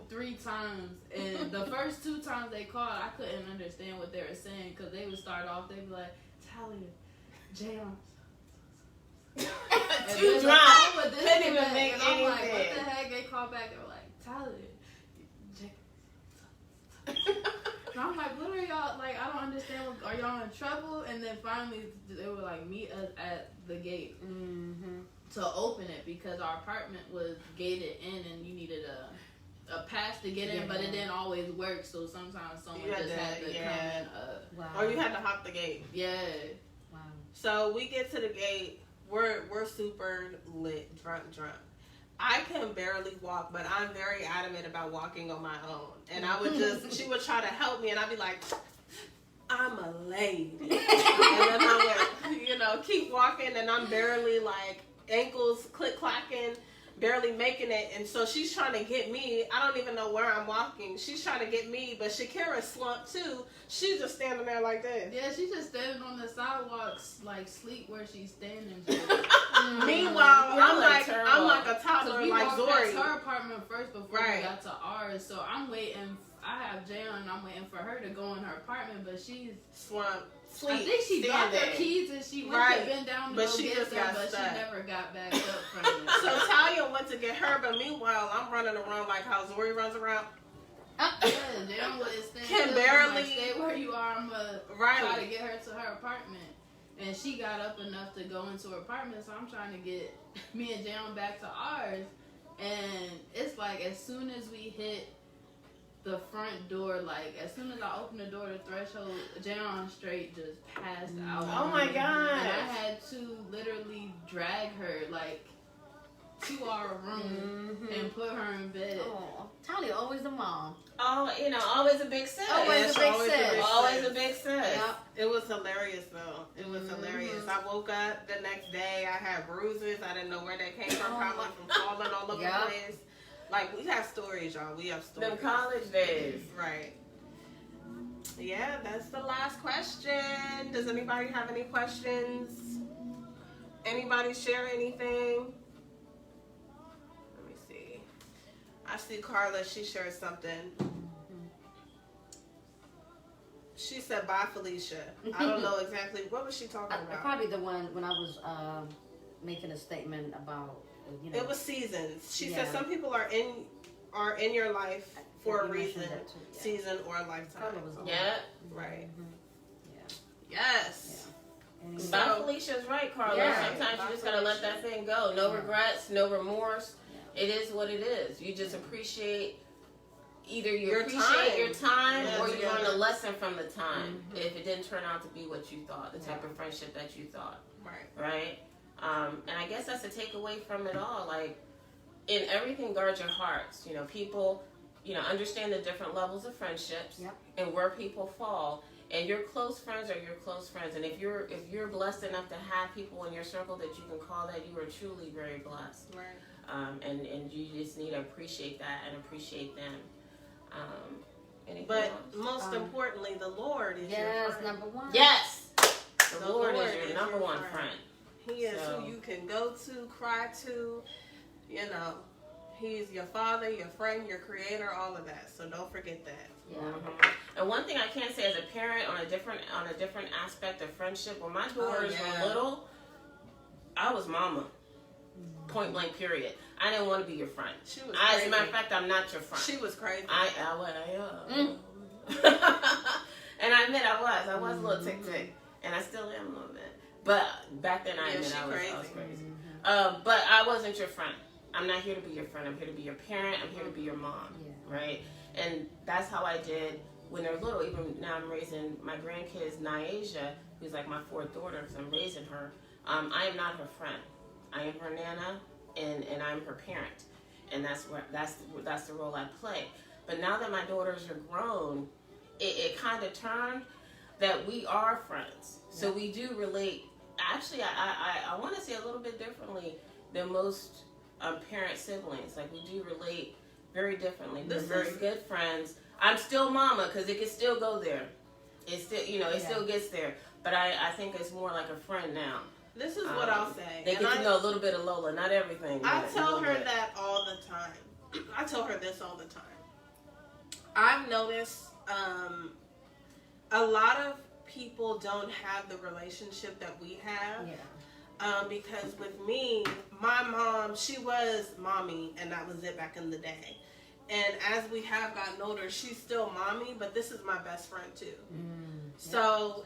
3 times, and the first 2 times they called, I couldn't understand what they were saying because they would start off, they'd be like, Talia, Jayon. Too drunk. Couldn't even make and I'm like, anything. what the heck? They called back. They were like, Talia. And I'm like, what are y'all like? I don't understand. Are y'all in trouble? And then finally, they were like, meet us at the gate to open it because our apartment was gated in, and you needed a pass to get in, but it didn't always work. So sometimes someone You had just to- had to yeah. come in. Wow. Or you had to hop the gate. Yeah. Wow. So we get to the gate. We're super lit, drunk. I can barely walk, but I'm very adamant about walking on my own. And I would she would try to help me, and I'd be like, "I'm a lady," and then I would, keep walking, and I'm barely like ankles click clacking, barely making it. And so she's trying to get me. I don't even know where I'm walking. She's trying to get me, but Shakira slumped too. She's just standing there like this. Yeah, she's just standing on the sidewalks, like sleep where she's standing. Meanwhile, Y'all I'm like like a toddler, we like walked past Zori. her apartment first before Right. we got to ours. So I'm waiting. I have Jayon and I'm waiting for her to go in her apartment, but she's. Slump. I think she dropped her standing. keys and she went Right. to bend down to But go she get just them, got but stuck. she never got back up from it. So Talia went to get her, but meanwhile, I'm running around like how Zori runs around. Yeah, Jayon was standing Can still. I'm barely- like, stay where you are. I'm gonna Right. try to get her to her apartment. And she got up enough to go into her apartment, so I'm trying to get me and Jayon back to ours. And it's like as soon as we hit the front door, like as soon as I opened the door, the threshold, Jayon straight just passed out. Oh my And I gosh. had to literally drag her like to our room and put her in bed. Oh, Talia always the mom. Oh, always a big sis. Always a big always a sis. big Always a big sis. Yeah. It was hilarious though. It was hilarious. I woke up the next day. I had bruises. I didn't know where they came from. Oh Probably my- from falling all over Yeah. the place. Like we have stories, y'all. We have stories. Them college days. Right. Yeah, that's the last question. Does anybody have any questions? Anybody share anything? Let me see. I see Carla. She shared something. She said, "Bye, Felicia." I don't know exactly what was she talking about. Probably the one when I was making a statement about It was seasons. She Yeah. said some people are in your life for a You mentioned reason, that too, yeah. season, or a lifetime. Color was on. Yeah. Right. Yeah. Yes. And So- But Felicia's right, Carla. Yeah. Sometimes you Bye, just gotta let Felicia. that thing go. No Yeah. regrets, no remorse. Yeah. It is what it is. You just appreciate. Either you Your appreciate time. your time, Yeah, or you together. learn a lesson from the time. Mhm. If it didn't turn out to be what you thought, the type Yeah. of friendship that you thought, Right. right? And I guess that's a takeaway from it all. Like, in everything, guard your hearts. You know, people, understand the different levels of friendships Yep. and where people fall. And your close friends are your close friends. And if you're blessed enough to have people in your circle that you can call that, you are truly very blessed. Right. And you just need to appreciate that and appreciate them. Anything But else? most importantly, the Lord is your Yes, friend. number one. Yes, the The Lord Lord is is your number your one friend. friend. He is So- who you can go to, cry to, He's your father, your friend, your creator, all of that. So don't forget that. Yeah. Mhm. And one thing I can say as a parent on a different aspect of friendship, when my daughters yeah. were little, I was mama. Point blank. Period. I didn't want to be your friend. She was As a crazy. matter of fact, I'm not your friend. She was crazy. I and I admit I was a little tick tick, and I still am a little bit. But back then I Yeah, admit she I was crazy. crazy. But I wasn't your friend. I'm not here to be your friend. I'm here to be your parent. I'm here to be your mom, Yeah. right? And that's how I did when they're little. Even now I'm raising my grandkids, Nyasia, who's like my fourth daughter, because I'm raising her. I am not her friend. I am her nana, and I'm her parent, and that's the role I play. But now that my daughters are grown, it kind of turned that we are friends. So we do relate. Actually, I want to say a little bit differently than most parent siblings. Like, we do relate very differently. We're very good friends. I'm still mama, because it can still go there. It still, it still gets there. But I think it's more like a friend now. This is what I'll say. They And get to know a little bit of Lola, not everything. I but a tell little her bit. that all the time. I tell her this all the time. I've noticed a lot of people don't have the relationship that we have. Yeah. Because with me, my mom, she was mommy, and that was it back in the day. And as we have gotten older, she's still mommy, but this is my best friend too. So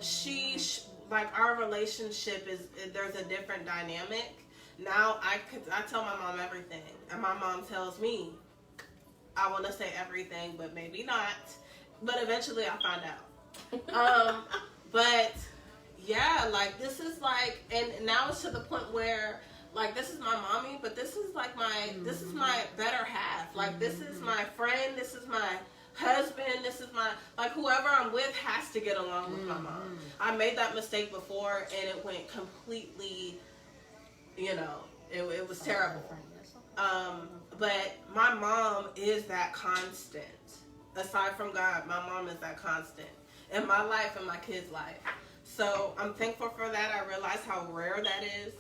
like, our relationship there's a different dynamic. Now I tell my mom everything, and my mom tells me I want to say everything, but maybe not. But eventually I find out. But yeah, like, this is like, and now it's to the point where, like, this is my mommy, but this is like this is my better half. Like, this is my friend, this is my husband, this is my, like, whoever I'm with has to get along with my mom. I made that mistake before, and it went completely, it was terrible. But my mom is that constant. Aside from God, my mom is that constant in my life and my kids' life. So I'm thankful for that. I realize how rare that is.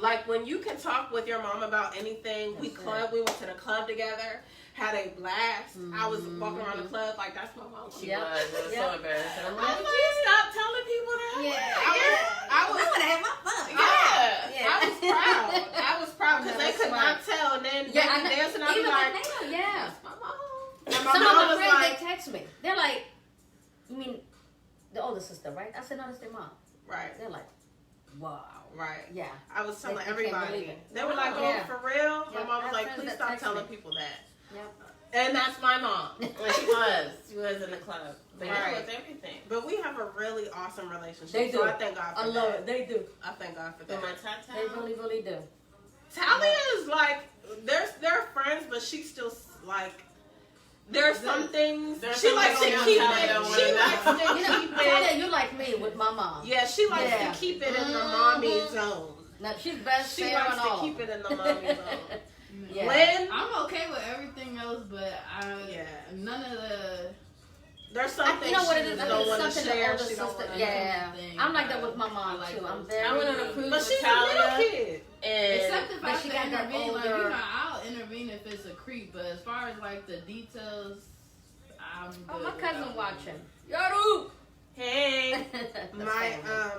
Like, when you can talk with your mom about anything. We went to the club together, had a blast. I was walking around the club like, that's my mom. She was. It was so embarrassing. I'm I'm like, like, would you stop telling people that? I was to have my fun. Yeah. I was proud. I was proud because they could not tell. And then they I be know. dancing. I be Even like, like now, yeah. my mom. And my Some mom of my was friends, like, they text me. They're like, you mean the older sister, right? I said, no, that's their mom. right, They're like, wow. right. Yeah. I was telling They can't everybody. believe it. They were like, oh, Yeah. for real? Yeah, My mom I was have like, friends please that stop text telling me. people that. Yep. And that's my mom. Well, she was in the club. But yeah, Right. with everything. But we have a really awesome relationship. They So do. I thank God for I that. love it. They do. I thank God for For that. my tata. They really, really do. Talia is like, they're friends, but she's still like, there's some things There's she some likes to things keep Talia it. don't She wanna likes know. to You know, keep Talia, it. you like me with my mom. Yeah, she likes Yeah. to keep it in the mommy zone. No, she's best She fan likes and to all. keep it in the mommy zone. Yeah. When I'm okay with everything else, but Yeah. none of the. there's something You know what she it is? just I don't think want to it's something the share, older she don't sister. want to. Yeah. Thing. I'm like that with my I mom like too. I'm those. very. I went on a cruise But with she's a little Talia. kid. And Except if But I she can got that intervene, like, older- I'll intervene if it's a creep. But as far as like the details, I'm good Oh, my with cousin that. watching. Yaru. hey.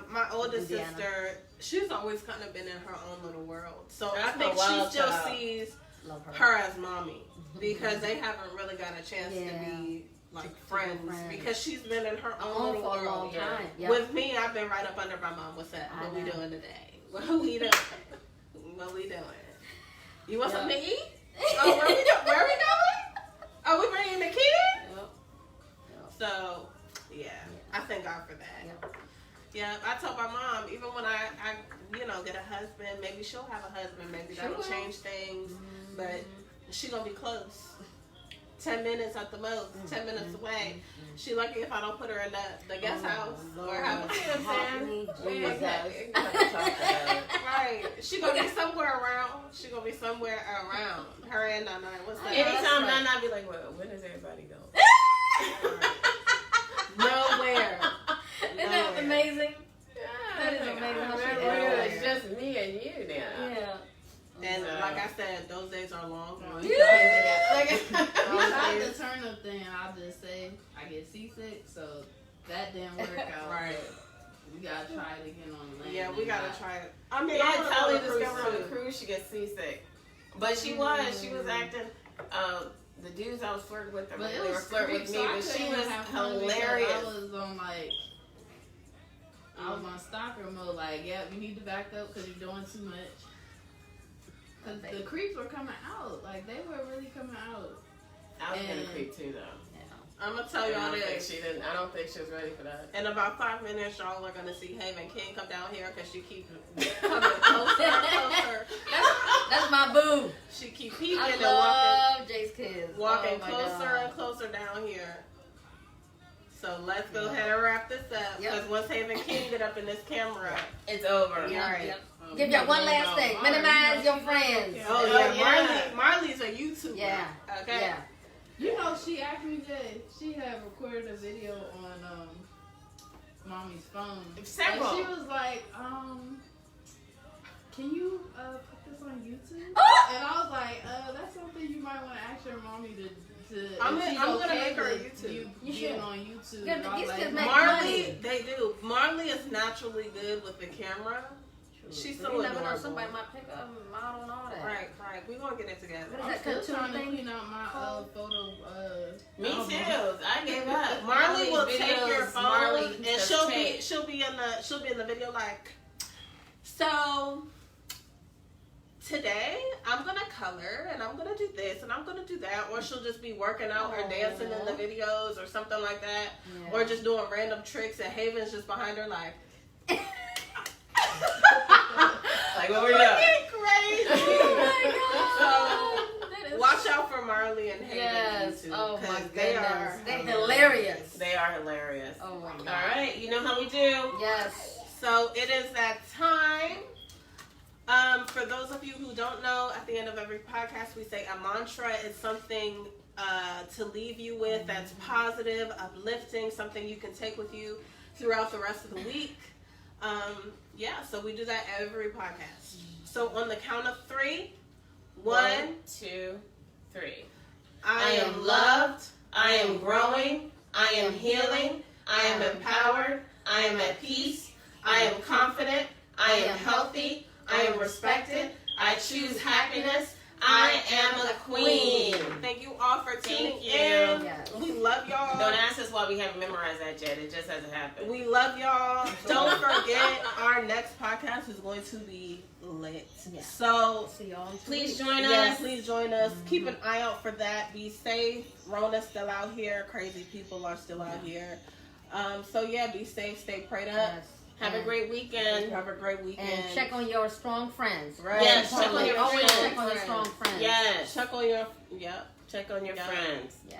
My oldest Indiana. sister, she's always kind of been in her own little world. So That's I think my wild she still child. sees Love her. her as mommy. because they haven't really got a chance to be like friends because she's been in her own little for a long world. time. Yep. With me, I've been right up under my mom. What's up? What we doing today? What we doing? What we doing? You want something to eat? Oh, where we going? Oh, we bringing the kids? Yep. So, yeah, I thank God for that. Yep. Yeah, I told my mom, even when I get a husband, maybe she'll have a husband, maybe that'll change things, but she gonna be close. 10 minutes at the most, 10 minutes away. She lucky if I don't put her in the guest house or have a right. She gonna be somewhere around. She gonna be somewhere around. Her and Nana. What's that? Anytime Nana be like, well, when is everybody going? Nowhere. Isn't that amazing? That is amazing. How she It's just me and you now. Yeah. And like I said, those days are long. We tried the turnip thing. I'll just say I get seasick, so that didn't work out. Right. We gotta try it again on land. Yeah, we gotta try it. I mean, Yeah, I Tally on a cruise discovered on the too. cruise she gets seasick. But she was acting, the dudes I was flirting with, But they it were was flirting with me, but she was hilarious. I was on like, I was on stalker mode. Like, yeah, you need to back up because you're doing too much. Because the creeps were coming out. Like, they were really coming out. I was gonna creep too, though. I'm gonna tell y'all this. I don't think she was ready for that. In about 5 minutes, y'all are gonna see Haven King come down here because she keeps coming closer and closer. That's my boo. She keep peeking I and love Jay's kids. walking Oh, my closer God. and closer down here. So let's go ahead and wrap this up because once Haven King get up in this camera, It's over. Yep, right. yep. Give y'all one last thing. Minimize your friends. Oh yeah, Marley's a YouTuber. Yeah. Okay. Yeah. You know, she actually did. She had recorded a video on mommy's phone. Several. And she was like, can you put this on YouTube? And I was like, that's something you might want to ask your mommy to I'm if she's gonna okay make her a with YouTube. You You being should. on YouTube. Yeah, And I was these like, kids make Marley, they do. Marley is naturally good with the camera. She's so You never know, adorable. somebody might pick up a model and all that. Right. We're gonna get it together. What is I'm that still cartoon trying to thing? clean out my photo. Me album. too. I gave up. Marley will These take your videos, phone Marley and just she'll take. be in the video like, so today I'm gonna color and I'm gonna do this and I'm gonna do that, or she'll just be working out or dancing in the videos or something like that, or just doing random tricks and Haven's just behind her like Like, what we doing? crazy. So watch out for Marley and Haven. Yes. YouTube, Oh my 'cause goodness. They're hilarious. They are hilarious. Oh my God. All right, you know how we do. Yes. So it is that time. For those of you who don't know, at the end of every podcast, we say a mantra is something to leave you with that's positive, uplifting, something you can take with you throughout the rest of the week. So we do that every podcast. So on the count of 3, 1, 2, 3. I am loved. I am growing. I am healing. I am empowered. I am at peace. I am confident. I am healthy. I am respected. I choose happiness. I am a queen. Thank you all for tuning Thank you. in. Yes. We love y'all. Don't ask us why we haven't memorized that yet. It just hasn't happened. We love y'all. Don't forget, our next podcast is going to be lit. Yeah. So See y'all in 2 Please weeks. join yes, us. please join us. Keep an eye out for that. Be safe. Rona's still out here. Crazy people are still out here. Be safe. Stay prayed up. Yes. Have a great weekend. Have a great weekend. And check on your strong friends. Right. Yes, check on your Always friends. check on your strong friends. Yes. Check on your Check on your friends. Yeah.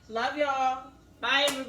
Love y'all. Bye, everybody.